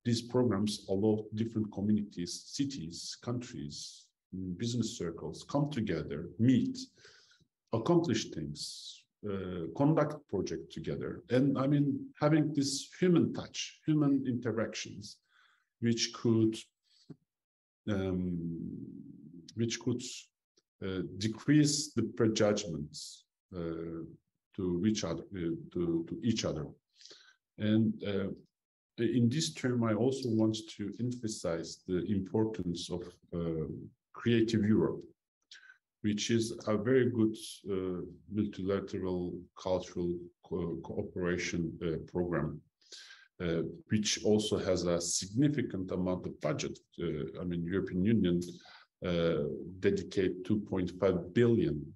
these programs allow different communities, cities, countries, business circles come together, meet, accomplish things, conduct projects together. And having this human touch, human interactions, which could which could decrease the prejudgments to each other. And in this term, I also want to emphasize the importance of Creative Europe, which is a very good multilateral cultural cooperation program, which also has a significant amount of budget. I mean, European Union dedicate 2.5 billion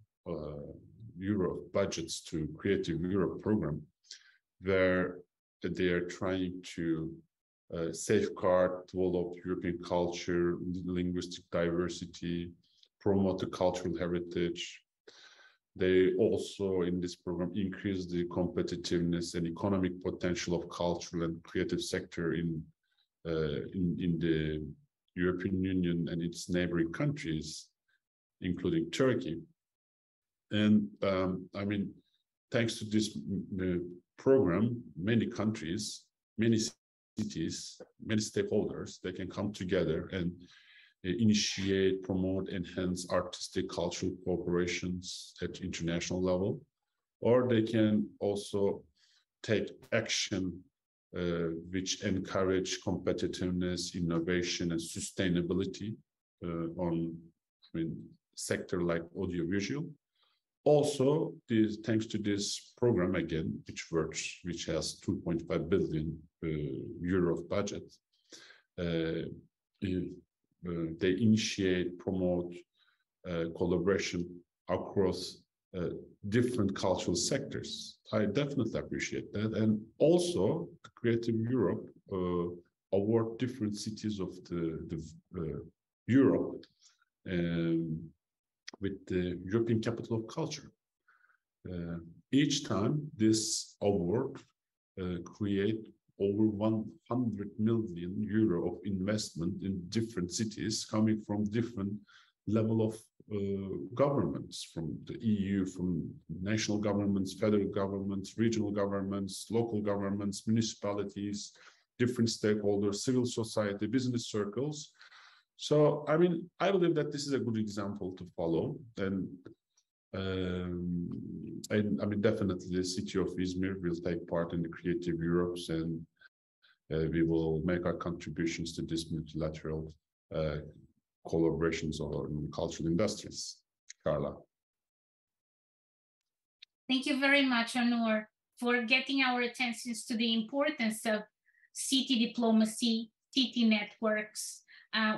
euro budgets to Creative Europe program, where they are trying to safeguard, develop European culture, linguistic diversity, promote the cultural heritage. They also, in this program, increase the competitiveness and economic potential of cultural and creative sector in the European Union and its neighboring countries, including Turkey. And I mean, thanks to this program, many countries, many cities, many stakeholders, they can come together and initiate, promote, enhance artistic cultural cooperations at international level, or they can also take action which encourage competitiveness, innovation, and sustainability on sector like audiovisual. Also, thanks to this program again, which has 2.5 billion euro of budget, they initiate, promote collaboration across different cultural sectors. I definitely appreciate that. And also, Creative Europe award different cities of the Europe with the European Capital of Culture. Each time this award create over 100 million euro of investment in different cities coming from different level of governments, from the EU, from national governments, federal governments, regional governments, local governments, municipalities, different stakeholders, civil society, business circles. So, I mean, I believe that this is a good example to follow. And I mean, definitely the city of Izmir will take part in the Creative Europes, and we will make our contributions to this multilateral collaborations on cultural industries. Carla. Thank you very much, Onur, for getting our attention to the importance of city diplomacy, city networks,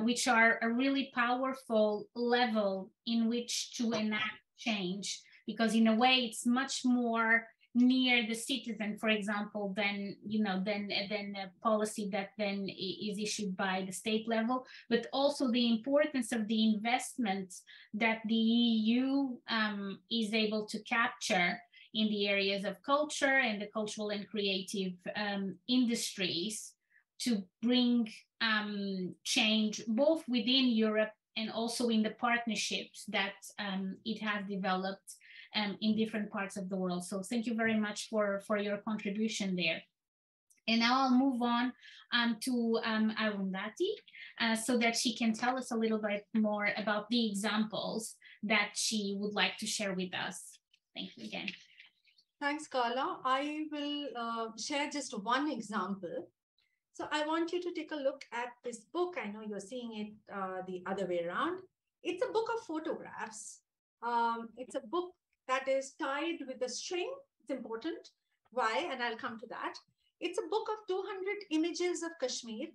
which are a really powerful level in which to enact change, because in a way it's much more near the citizen, for example, than a policy that then is issued by the state level, but also the importance of the investments that the EU is able to capture in the areas of culture and the cultural and creative industries to bring change both within Europe and also in the partnerships that it has developed in different parts of the world. So thank you very much for your contribution there. And now I'll move on to Arundhati so that she can tell us a little bit more about the examples that she would like to share with us. Thank you again. Thanks, Carla. I will share just one example. So I want you to take a look at this book. I know you're seeing it the other way around. It's a book of photographs. It's a book that is tied with a string. It's important. Why? And I'll come to that. It's a book of 200 images of Kashmir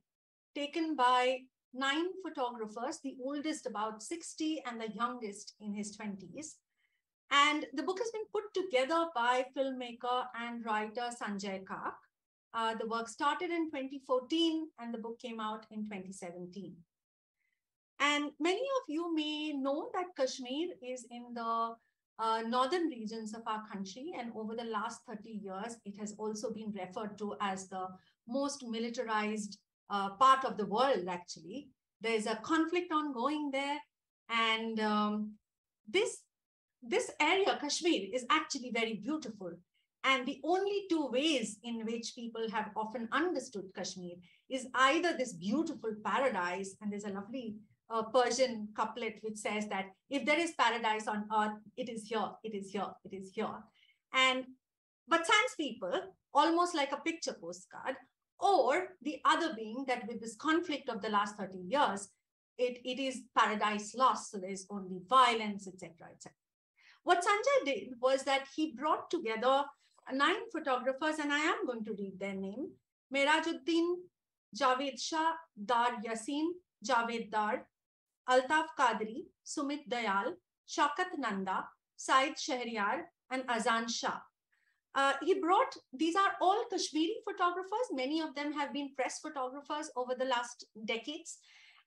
taken by 9 photographers, the oldest about 60 and the youngest in his 20s. And the book has been put together by filmmaker and writer Sanjay Kak. The work started in 2014 and the book came out in 2017. And many of you may know that Kashmir is in the northern regions of our country, and over the last 30 years, it has also been referred to as the most militarized part of the world, actually. There's a conflict ongoing there, and this area, Kashmir, is actually very beautiful. And the only 2 ways in which people have often understood Kashmir is either this beautiful paradise, and there's a lovely Persian couplet which says that if there is paradise on earth, it is here, it is here, it is here. But sans people, almost like a picture postcard, or the other being that with this conflict of the last 30 years, it is paradise lost, so there's only violence, etc., etc. What Sanjay did was that he brought together 9 photographers, and I am going to read their name: Merajuddin, Javed Shah, Dar Yassin, Javed Dar, Altaf Qadri, Sumit Dayal, Shaukat Nanda, Said Shahryar, and Azan Shah. He brought, these are all Kashmiri photographers. Many of them have been press photographers over the last decades.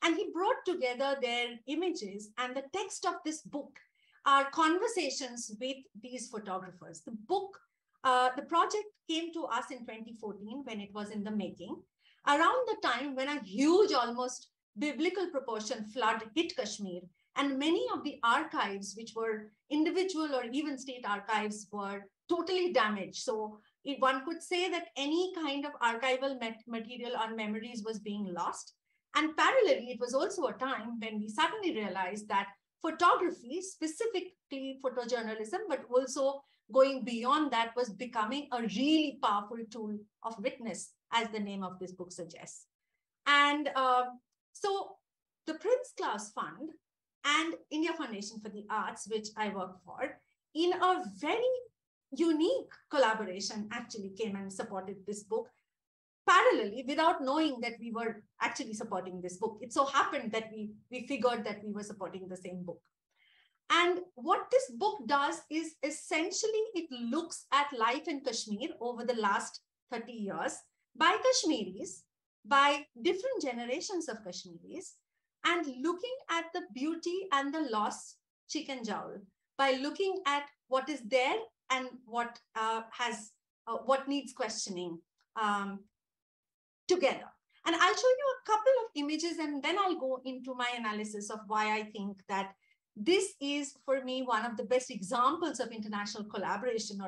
And he brought together their images, and the text of this book are conversations with these photographers. The book, the project came to us in 2014 when it was in the making, around the time when a huge, almost biblical proportion flood hit Kashmir, and many of the archives, which were individual or even state archives, were totally damaged. So one could say that any kind of archival material on memories was being lost. And parallelly, it was also a time when we suddenly realized that photography, specifically photojournalism, but also going beyond that, was becoming a really powerful tool of witness, as the name of this book suggests. And so the Prince Claus Fund and India Foundation for the Arts, which I work for, in a very unique collaboration, actually came and supported this book parallelly, without knowing that we were actually supporting this book. It so happened that we figured that we were supporting the same book. And what this book does is essentially it looks at life in Kashmir over the last 30 years by Kashmiris, by different generations of Kashmiris, and looking at the beauty and the loss, chicken jowl, by looking at what is there and what what needs questioning together. And I'll show you a couple of images, and then I'll go into my analysis of why I think that this is, for me, one of the best examples of international collaboration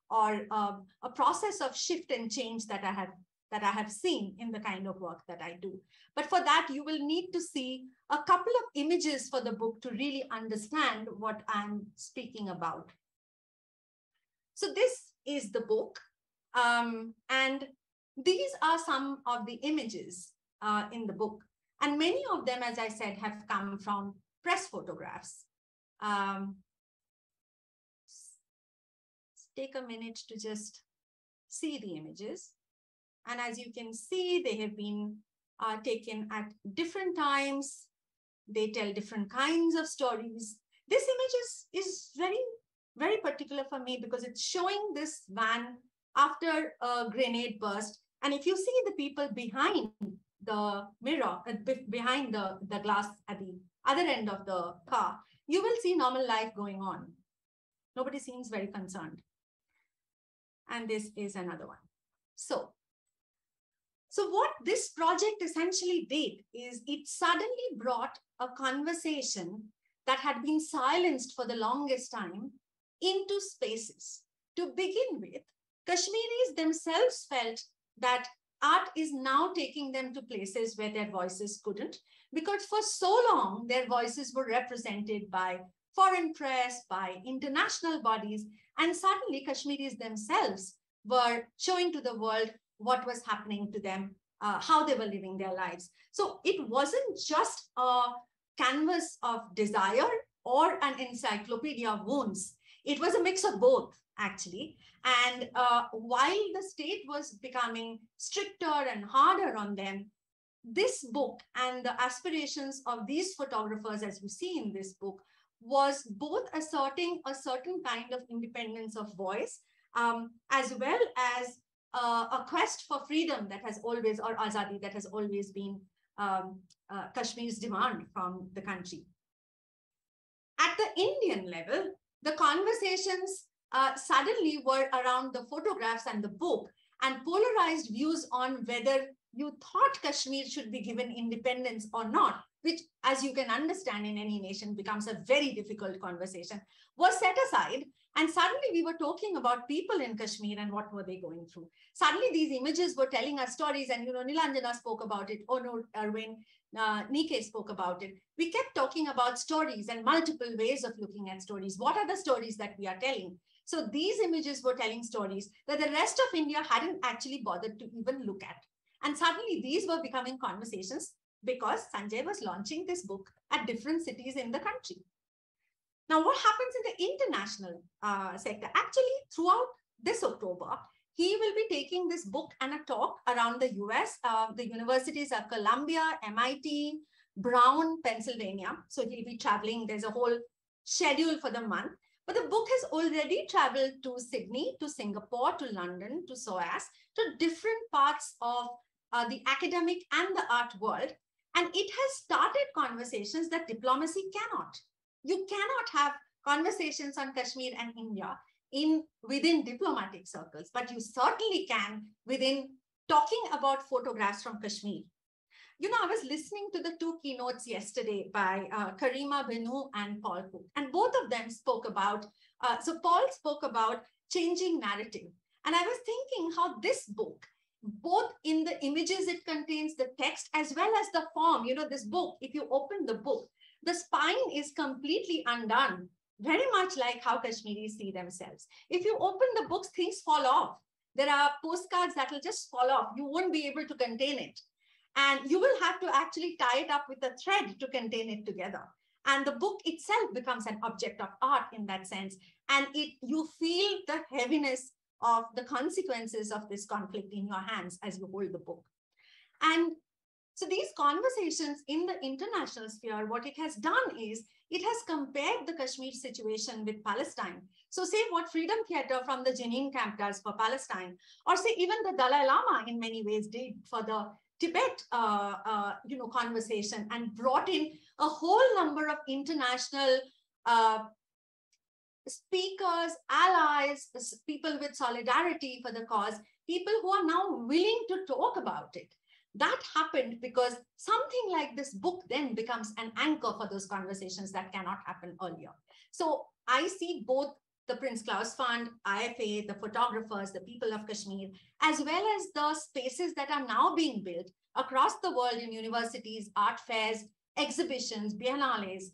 or a process of shift and change that I have seen in the kind of work that I do. But for that, you will need to see a couple of images for the book to really understand what I'm speaking about. So this is the book, and these are some of the images in the book. And many of them, as I said, have come from press photographs. Take a minute to just see the images. And as you can see, they have been taken at different times. They tell different kinds of stories. This image is very, very particular for me because it's showing this van after a grenade burst. And if you see the people behind the mirror, behind the glass at the other end of the car, you will see normal life going on. Nobody seems very concerned. And this is another one. So what this project essentially did is it suddenly brought a conversation that had been silenced for the longest time into spaces. To begin with, Kashmiris themselves felt that art is now taking them to places where their voices couldn't, because for so long, their voices were represented by foreign press, by international bodies, and suddenly Kashmiris themselves were showing to the world what was happening to them, how they were living their lives. So it wasn't just a canvas of desire or an encyclopedia of wounds. It was a mix of both, actually. And while the state was becoming stricter and harder on them, this book and the aspirations of these photographers, as you see in this book, was both asserting a certain kind of independence of voice, as well as a quest for freedom that has always, or azadi, that has always been Kashmir's demand from the country. At the Indian level, the conversations suddenly were around the photographs and the book, and polarized views on whether you thought Kashmir should be given independence or not which, as you can understand in any nation, becomes a very difficult conversation, was set aside. And suddenly we were talking about people in Kashmir and what were they going through. Suddenly these images were telling us stories, and Nilanjana spoke about it, Onur, Erwin, Nike spoke about it. We kept talking about stories and multiple ways of looking at stories. What are the stories that we are telling? So these images were telling stories that the rest of India hadn't actually bothered to even look at. And suddenly these were becoming conversations because Sanjay was launching this book at different cities in the country. Now, what happens in the international sector? Actually, throughout this October, he will be taking this book and a talk around the US. The universities are Columbia, MIT, Brown, Pennsylvania. So he'll be traveling. There's a whole schedule for the month. But the book has already traveled to Sydney, to Singapore, to London, to SOAS, to different parts of the academic and the art world. And it has started conversations that diplomacy cannot. You cannot have conversations on Kashmir and India within diplomatic circles, but you certainly can within talking about photographs from Kashmir. I was listening to the two keynotes yesterday by Karima Benu and Paul Cook, and both of them spoke about, so Paul spoke about changing narrative. And I was thinking how this book, both in the images it contains, the text, as well as the form, this book, if you open the book, the spine is completely undone, very much like how Kashmiris see themselves. If you open the books, things fall off. There are postcards that will just fall off. You won't be able to contain it. And you will have to actually tie it up with a thread to contain it together. And the book itself becomes an object of art in that sense. And you feel the heaviness of the consequences of this conflict in your hands as you hold the book. And so these conversations in the international sphere, what it has done is it has compared the Kashmir situation with Palestine. So say what Freedom Theatre from the Jenin camp does for Palestine, or say even the Dalai Lama in many ways did for the Tibet conversation, and brought in a whole number of international speakers, allies, people with solidarity for the cause, people who are now willing to talk about it. That happened because something like this book then becomes an anchor for those conversations that cannot happen earlier. So I see both the Prince Claus Fund, IFA, the photographers, the people of Kashmir, as well as the spaces that are now being built across the world in universities, art fairs, exhibitions, biennales,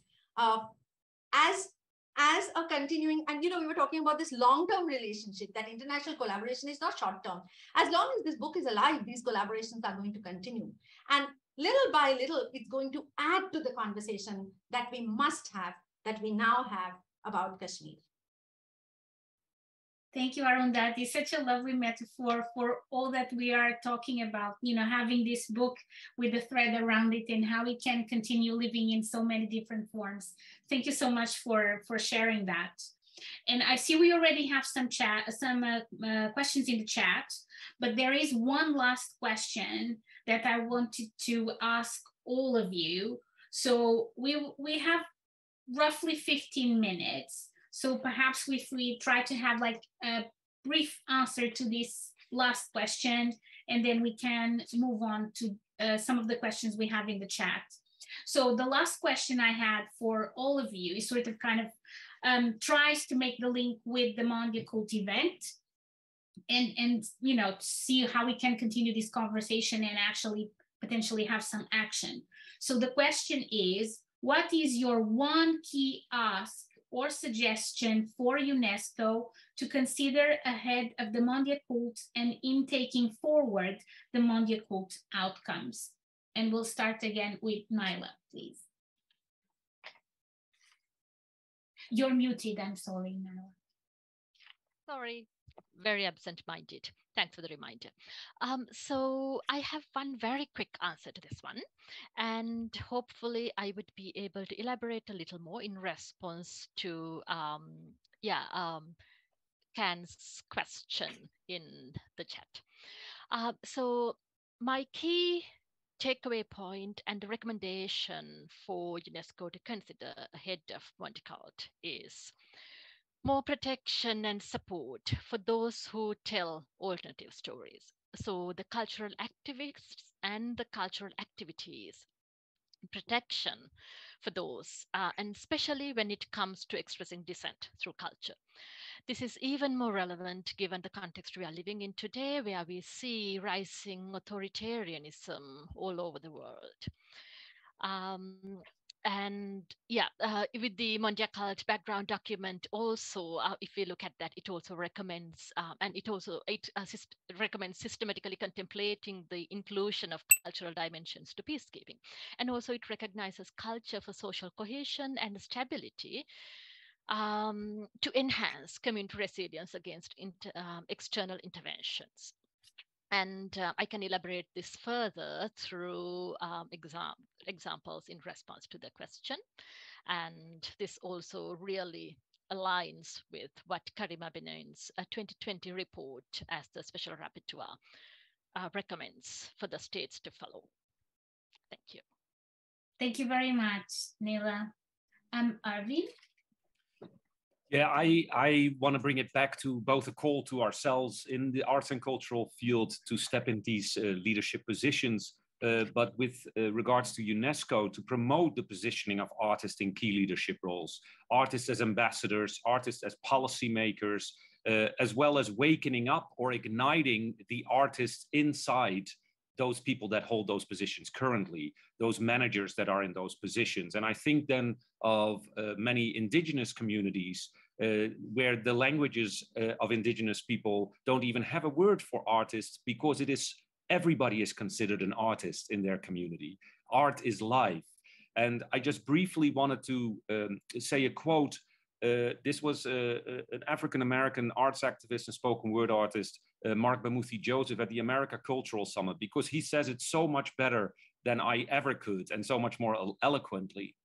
as a continuing, and we were talking about this long-term relationship, that international collaboration is not short-term. As long as this book is alive, these collaborations are going to continue. And little by little, it's going to add to the conversation that we must have, that we now have about Kashmir. Thank you, Arundhati. Such a lovely metaphor for all that we are talking about, having this book with a thread around it and how it can continue living in so many different forms. Thank you so much for sharing that. And I see we already have some questions in the chat, but there is one last question that I wanted to ask all of you. So we have roughly 15 minutes. So perhaps if we try to have like a brief answer to this last question, and then we can move on to some of the questions we have in the chat. So the last question I had for all of you is sort of kind of tries to make the link with the Mondia Cult event and see how we can continue this conversation and actually potentially have some action. So the question is, what is your one key ask or suggestion for UNESCO to consider ahead of the Mondia Cult and in taking forward the Mondia Cult outcomes? And we'll start again with Nyla, please. You're muted, I'm sorry, Nyla. Sorry, very absent-minded. Thanks for the reminder. So I have one very quick answer to this one, and hopefully I would be able to elaborate a little more in response to Can's question in the chat. So my key takeaway point and recommendation for UNESCO to consider ahead of Mondia Cult is more protection and support for those who tell alternative stories. So the cultural activists and the cultural activities protection for those, and especially when it comes to expressing dissent through culture. This is even more relevant given the context we are living in today, where we see rising authoritarianism all over the world. And yeah, with the Mondial Cult background document also, if we look at that, it also recommends, recommends systematically contemplating the inclusion of cultural dimensions to peacekeeping. And also it recognizes culture for social cohesion and stability, to enhance community resilience against external interventions. And I can elaborate this further through examples in response to the question. And this also really aligns with what Karima Benoin's 2020 report as the Special Rapporteur recommends for the states to follow. Thank you. Thank you very much, Nila. Erwin? Yeah, I want to bring it back to both a call to ourselves in the arts and cultural field to step in these leadership positions, but with regards to UNESCO, to promote the positioning of artists in key leadership roles, artists as ambassadors, artists as policymakers, as well as wakening up or igniting the artists inside those people that hold those positions currently, those managers that are in those positions. And I think then of many indigenous communities where the languages of indigenous people don't even have a word for artists, because it is, everybody is considered an artist in their community. Art is life. And I just briefly wanted to say a quote. This was an African-American arts activist and spoken word artist, Mark Bamuthi Joseph, at the America Cultural Summit, because he says it so much better than I ever could and so much more eloquently.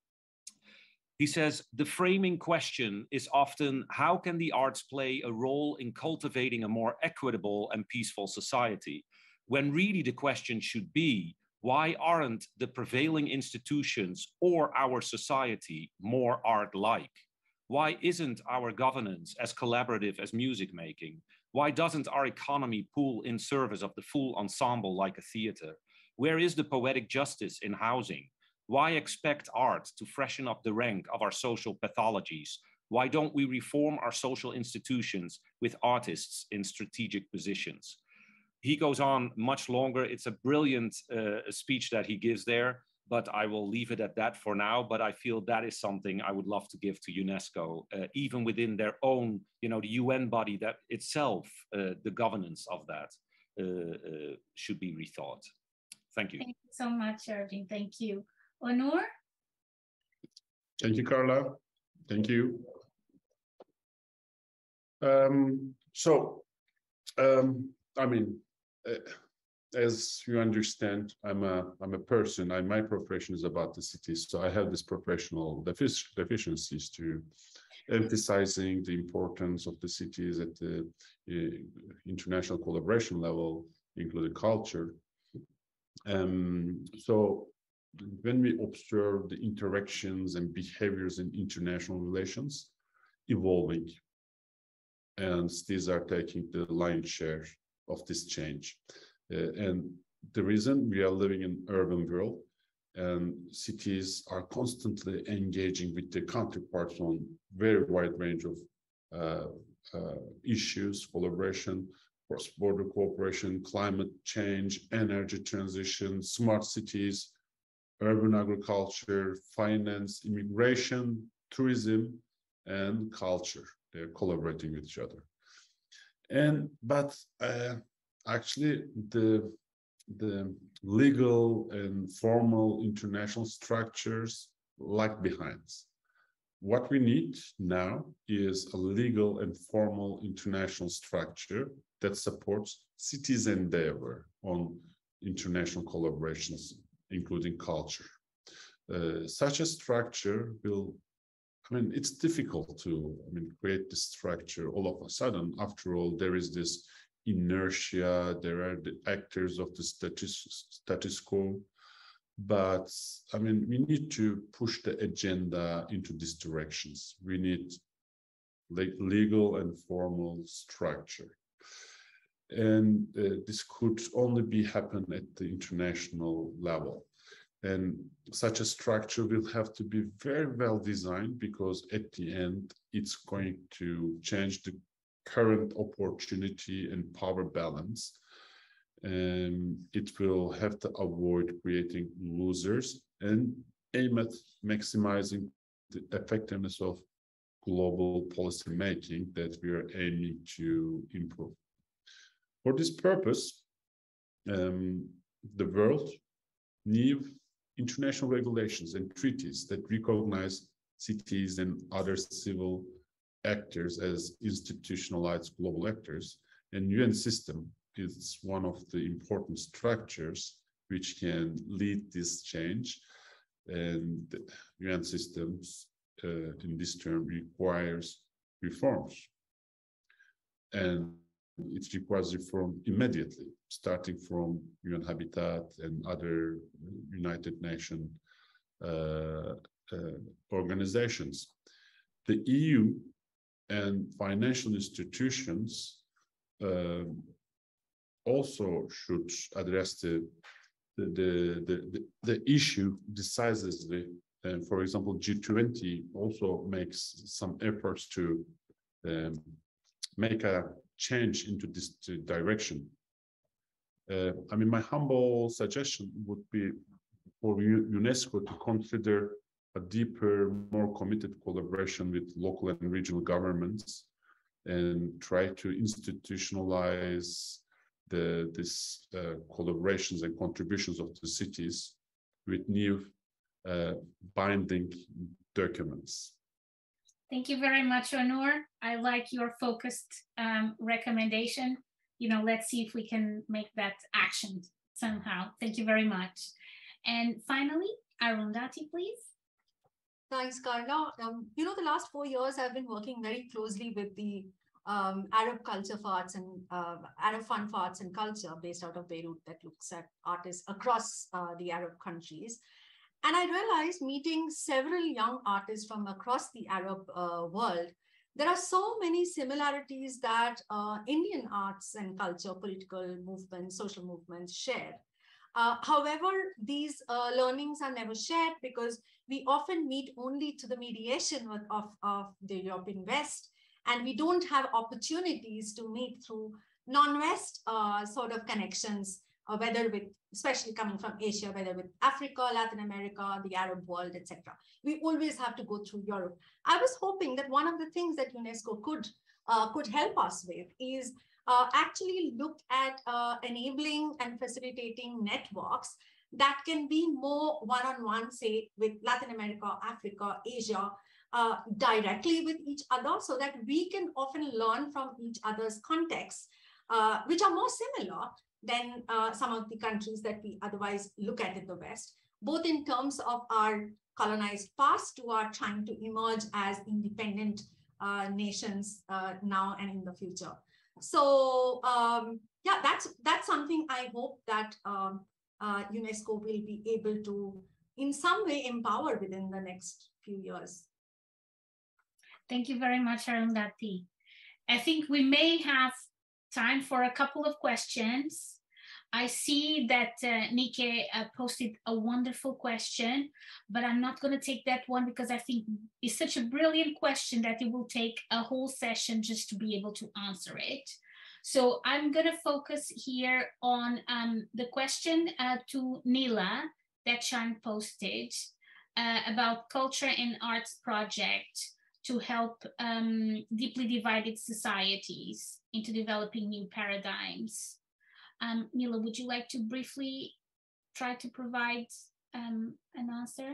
He says, the framing question is often, how can the arts play a role in cultivating a more equitable and peaceful society? When really the question should be, why aren't the prevailing institutions or our society more art-like? Why isn't our governance as collaborative as music making? Why doesn't our economy pool in service of the full ensemble like a theater? Where is the poetic justice in housing? Why expect art to freshen up the rank of our social pathologies? Why don't we reform our social institutions with artists in strategic positions? He goes on much longer. It's a brilliant speech that he gives there, but I will leave it at that for now. But I feel that is something I would love to give to UNESCO, even within their own, the UN body that itself, the governance of that should be rethought. Thank you. Thank you so much, Erwin. Thank you. Onur? Thank you, Carla. Thank you. As you understand, I'm a person. My profession is about the cities, so I have this professional deficiencies to emphasizing the importance of the cities at the international collaboration level, including culture. So when we observe the interactions and behaviors in international relations evolving, and cities are taking the lion's share of this change. And the reason we are living in urban world, and cities are constantly engaging with their counterparts on very wide range of issues, collaboration, cross-border cooperation, climate change, energy transition, smart cities, urban agriculture, finance, immigration, tourism, and culture. They're collaborating with each other. But actually, the legal and formal international structures lag behind. What we need now is a legal and formal international structure that supports cities' endeavor on international collaborations, including culture. Such a structure will, it's difficult to create this structure all of a sudden. After all, there is this inertia, there are the actors of the status quo. But we need to push the agenda into these directions. We need legal and formal structure. And this could only happen at the international level. And such a structure will have to be very well designed, because at the end, it's going to change the current opportunity and power balance. And it will have to avoid creating losers and aim at maximizing the effectiveness of global policy making that we are aiming to improve. For this purpose, the world needs international regulations and treaties that recognize cities and other civil actors as institutionalized global actors. And UN system is one of the important structures which can lead this change. And the UN systems in this term requires reforms. And it requires reform immediately, starting from UN Habitat and other United Nations organizations. The EU and financial institutions also should address the issue decisively. And for example, G20 also makes some efforts to make a change into this direction. I mean, my humble suggestion would be for UNESCO to consider a deeper, more committed collaboration with local and regional governments, and try to institutionalize this collaborations and contributions of the cities with new binding documents. Thank you very much, Onur. I like your focused recommendation. You know, let's see if we can make that action somehow. Thank you very much. And finally, Arundhati, please. Thanks, Carla. You know, the last 4 years, I've been working very closely with the Arab Culture for Arts and Arab Fund for Arts and Culture based out of Beirut that looks at artists across the Arab countries. And I realized, meeting several young artists from across the Arab world, there are so many similarities that Indian arts and culture, political movements, social movements share. However, these learnings are never shared because we often meet only to the mediation of the European West, and we don't have opportunities to meet through non-West sort of connections, whether with, especially coming from Asia, whether with Africa, Latin America, the Arab world, etc. We always have to go through Europe. I was hoping that one of the things that UNESCO could help us with is actually look at enabling and facilitating networks that can be more one-on-one, say, with Latin America, Africa, Asia, directly with each other, so that we can often learn from each other's contexts, which are more similar than some of the countries that we otherwise look at in the West, both in terms of our colonized past who are trying to emerge as independent nations now and in the future. So yeah, that's something I hope that UNESCO will be able to in some way empower within the next few years. Thank you very much, Arundhati. I think we may have time for a couple of questions. I see that Nike posted a wonderful question, but I'm not going to take that one because I think it's such a brilliant question that it will take a whole session just to be able to answer it. So I'm going to focus here on the question to Nila that Chan posted about culture and arts project to help deeply divided societies into developing new paradigms. Nila, would you like to briefly try to provide an answer?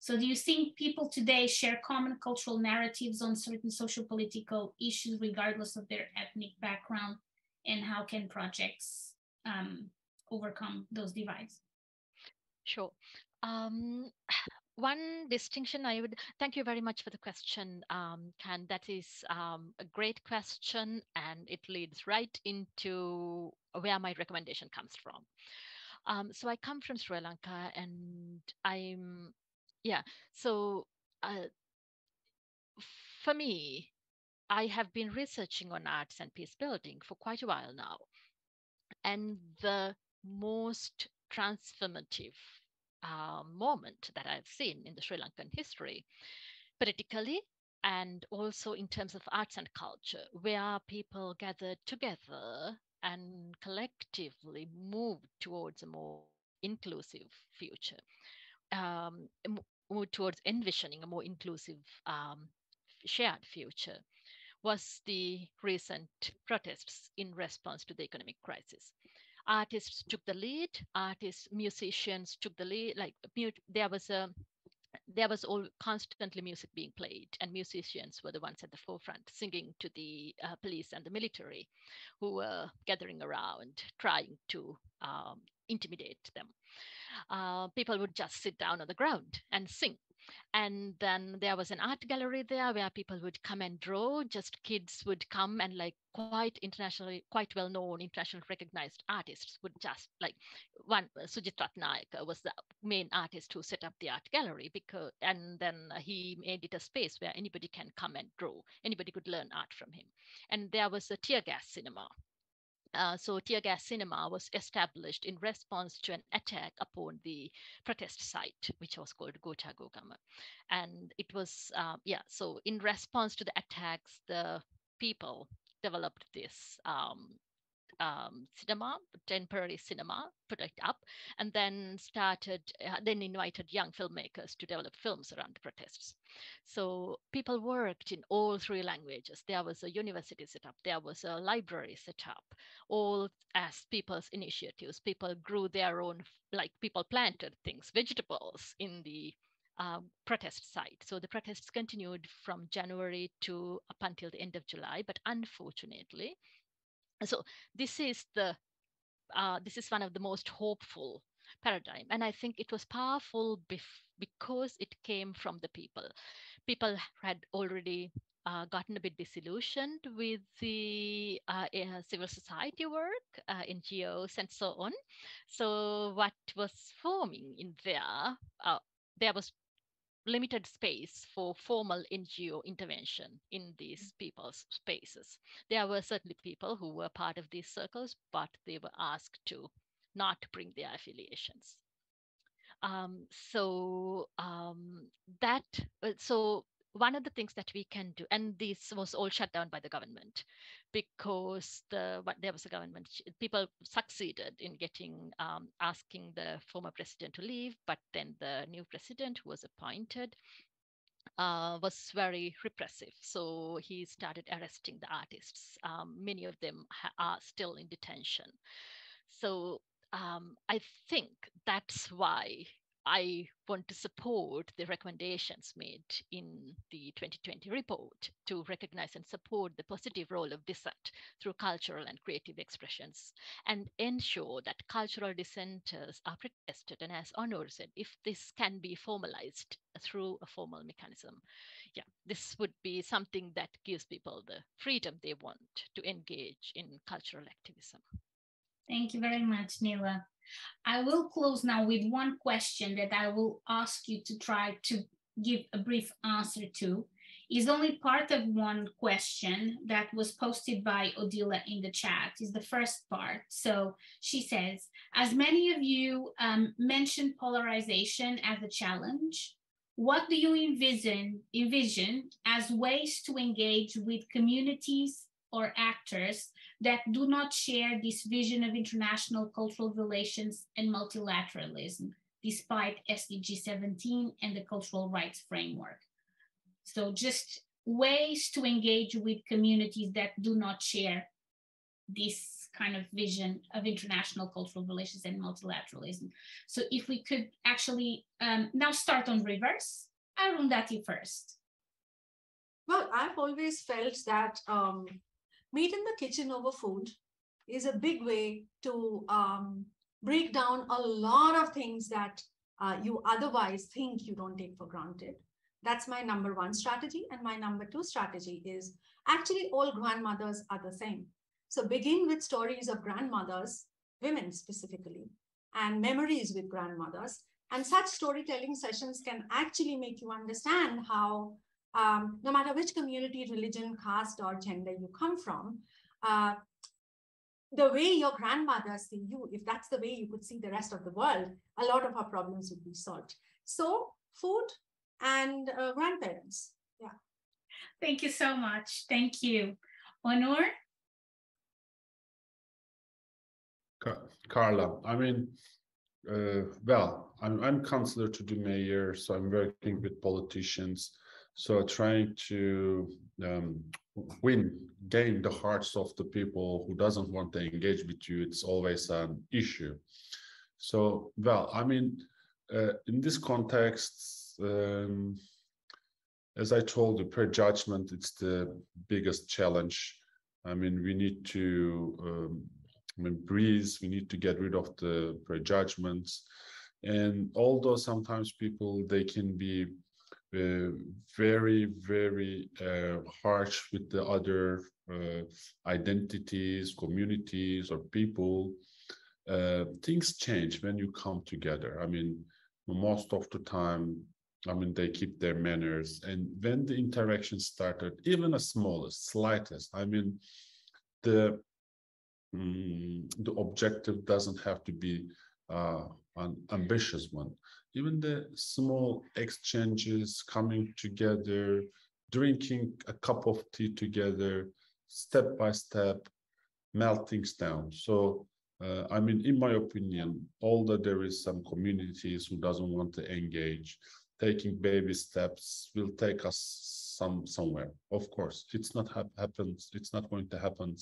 So do you think people today share common cultural narratives on certain social political issues regardless of their ethnic background? And how can projects overcome those divides? Sure. One distinction I would, thank you very much for the question, Can. That is a great question, and it leads right into where my recommendation comes from. So I come from Sri Lanka, and for me, I have been researching on arts and peace building for quite a while now. And the most transformative moment that I've seen in the Sri Lankan history, politically and also in terms of arts and culture, where people gathered together and collectively moved towards a more inclusive future, move towards envisioning a more inclusive shared future, was the recent protests in response to the economic crisis. Artists took the lead, musicians took the lead, like there was all constantly music being played, and musicians were the ones at the forefront singing to the police and the military who were gathering around trying to intimidate them. People would just sit down on the ground and sing. And then there was an art gallery there where people would come and draw. Just kids would come, and like quite well-known, internationally recognized artists would just, like, one Suchitratna was the main artist who set up the art gallery, and then he made it a space where anybody can come and draw. Anybody could learn art from him. And there was a tear gas cinema. So tear gas cinema was established in response to an attack upon the protest site, which was called Gota Gogama. And it was, so in response to the attacks, the people developed this cinema, temporary cinema, put it up, and then then invited young filmmakers to develop films around the protests. So people worked in all three languages. There was a university set up, there was a library set up, all as people's initiatives. People grew their own, like people planted things, vegetables in the protest site. So the protests continued from January to up until the end of July, but unfortunately, so this is one of the most hopeful paradigm, and I think it was powerful because it came from the people. People had already gotten a bit disillusioned with the civil society work, NGOs, and so on. So what was forming in there was limited space for formal NGO intervention in these people's spaces. There were certainly people who were part of these circles, but they were asked to not bring their affiliations. So one of the things that we can do, and this was all shut down by the government because there was a government, people succeeded in asking the former president to leave, but then the new president who was appointed was very repressive. So he started arresting the artists. Many of them are still in detention. So I think that's why I want to support the recommendations made in the 2020 report to recognize and support the positive role of dissent through cultural and creative expressions, and ensure that cultural dissenters are protested. And as Onur said, if this can be formalized through a formal mechanism, this would be something that gives people the freedom they want to engage in cultural activism. Thank you very much, Nila. I will close now with one question that I will ask you to try to give a brief answer to. Is only part of one question that was posted by Odila in the chat, is the first part. So she says, as many of you mentioned polarization as a challenge, what do you envision as ways to engage with communities or actors that do not share this vision of international cultural relations and multilateralism, despite SDG17 and the cultural rights framework? So just ways to engage with communities that do not share this kind of vision of international cultural relations and multilateralism. So if we could actually now start on reverse, Arundhati first. Well, I've always felt that meat in the kitchen over food is a big way to break down a lot of things that you otherwise think you don't take for granted. That's my number one strategy. And my number two strategy is actually all grandmothers are the same. So begin with stories of grandmothers, women specifically, and memories with grandmothers. And such storytelling sessions can actually make you understand how no matter which community, religion, caste, or gender you come from, the way your grandmothers see you, if that's the way you could see the rest of the world, a lot of our problems would be solved. So food and grandparents. Yeah. Thank you so much. Thank you. Onur? Carla, I mean, well, I'm councillor to the mayor, so I'm working with politicians. So trying to gain the hearts of the people who doesn't want to engage with you, it's always an issue. So, well, I mean, in this context, as I told you, prejudgment, it's the biggest challenge. I mean, we need to breathe, we need to get rid of the prejudgments. And although sometimes people, they can be very, very harsh with the other identities, communities, or people, things change when you come together. I mean, most of the time, I mean, they keep their manners. And when the interaction started, even the smallest, slightest, I mean, the objective doesn't have to be an ambitious one. Even the small exchanges, coming together, drinking a cup of tea together, step by step, melt things down. So, I mean, in my opinion, although there is some communities who doesn't want to engage, taking baby steps will take us somewhere. Of course, it's not happens. It's not going to happen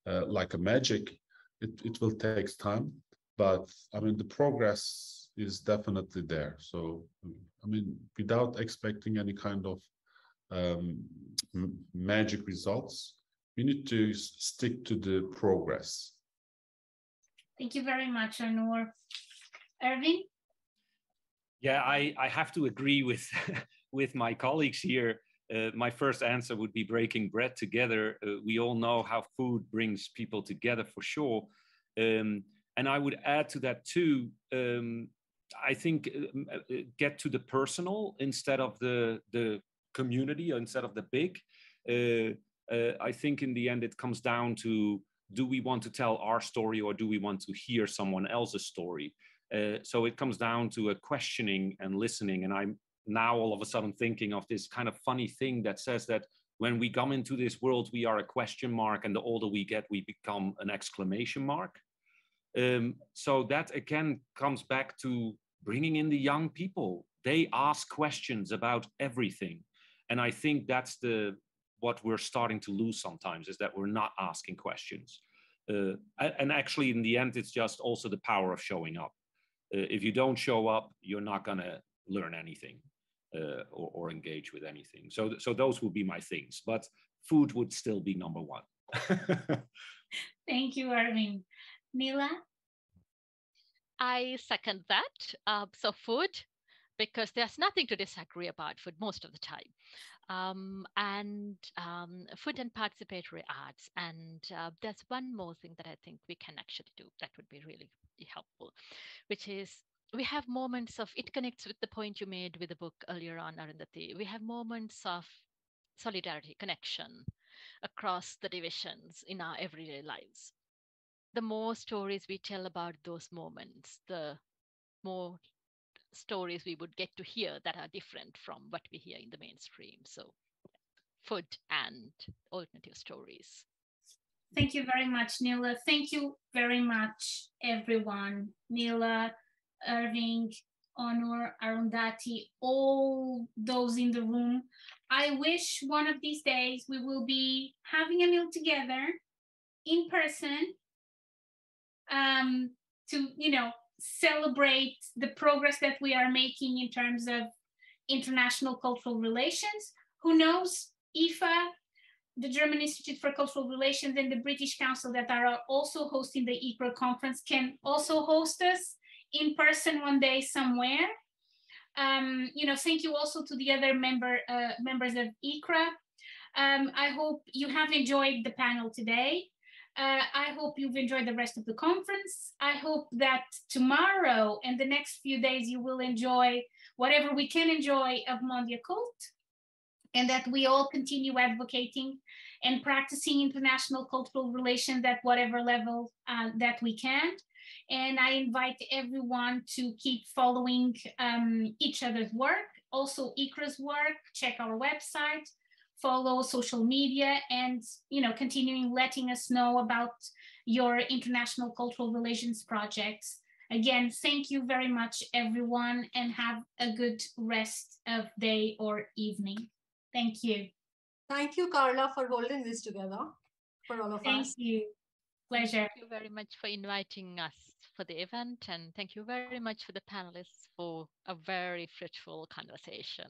like a magic. It will take time, but I mean, the progress is definitely there. So, I mean, without expecting any kind of magic results, we need to stick to the progress. Thank you very much, Onur. Erwin? Yeah, I have to agree with with my colleagues here. My first answer would be breaking bread together. We all know how food brings people together for sure. And I would add to that too, I think get to the personal instead of the community, or instead of the big. I think in the end it comes down to, do we want to tell our story or do we want to hear someone else's story? So it comes down to a questioning and listening. And I'm now all of a sudden thinking of this kind of funny thing that says that when we come into this world, we are a question mark, and the older we get, we become an exclamation mark. So that again comes back to bringing in the young people. They ask questions about everything. And I think that's what we're starting to lose sometimes, is that we're not asking questions. And actually in the end, it's just also the power of showing up. If you don't show up, you're not gonna learn anything or engage with anything. So those would be my things, but food would still be number one. Thank you, Erwin. Nila? I second that. So food, because there's nothing to disagree about food most of the time. Food and participatory arts. And there's one more thing that I think we can actually do that would be really helpful, which is we have moments of, it connects with the point you made with the book earlier on, Arundhati. We have moments of solidarity, connection across the divisions in our everyday lives. The more stories we tell about those moments, the more stories we would get to hear that are different from what we hear in the mainstream. So food and alternative stories. Thank you very much, Nila. Thank you very much, everyone. Nila, Erwin, Onur, Arundhati, all those in the room. I wish one of these days we will be having a meal together in person to, celebrate the progress that we are making in terms of international cultural relations. Who knows, IFA, the German Institute for Cultural Relations, and the British Council that are also hosting the ICRRA conference can also host us in person one day somewhere. Thank you also to the other members of ICRRA. I hope you have enjoyed the panel today. I hope you've enjoyed the rest of the conference. I hope that tomorrow and the next few days you will enjoy whatever we can enjoy of Mondia Cult. and that we all continue advocating and practicing international cultural relations at whatever level that we can. And I invite everyone to keep following each other's work, also ICRRA's work, check our website, follow social media, and continuing letting us know about your international cultural relations projects. Again, thank you very much, everyone, and have a good rest of day or evening. Thank you. Thank you, Carla, for holding this together for all of us. Thank you. Pleasure. Thank you very much for inviting us for the event, and thank you very much for the panelists for a very fruitful conversation.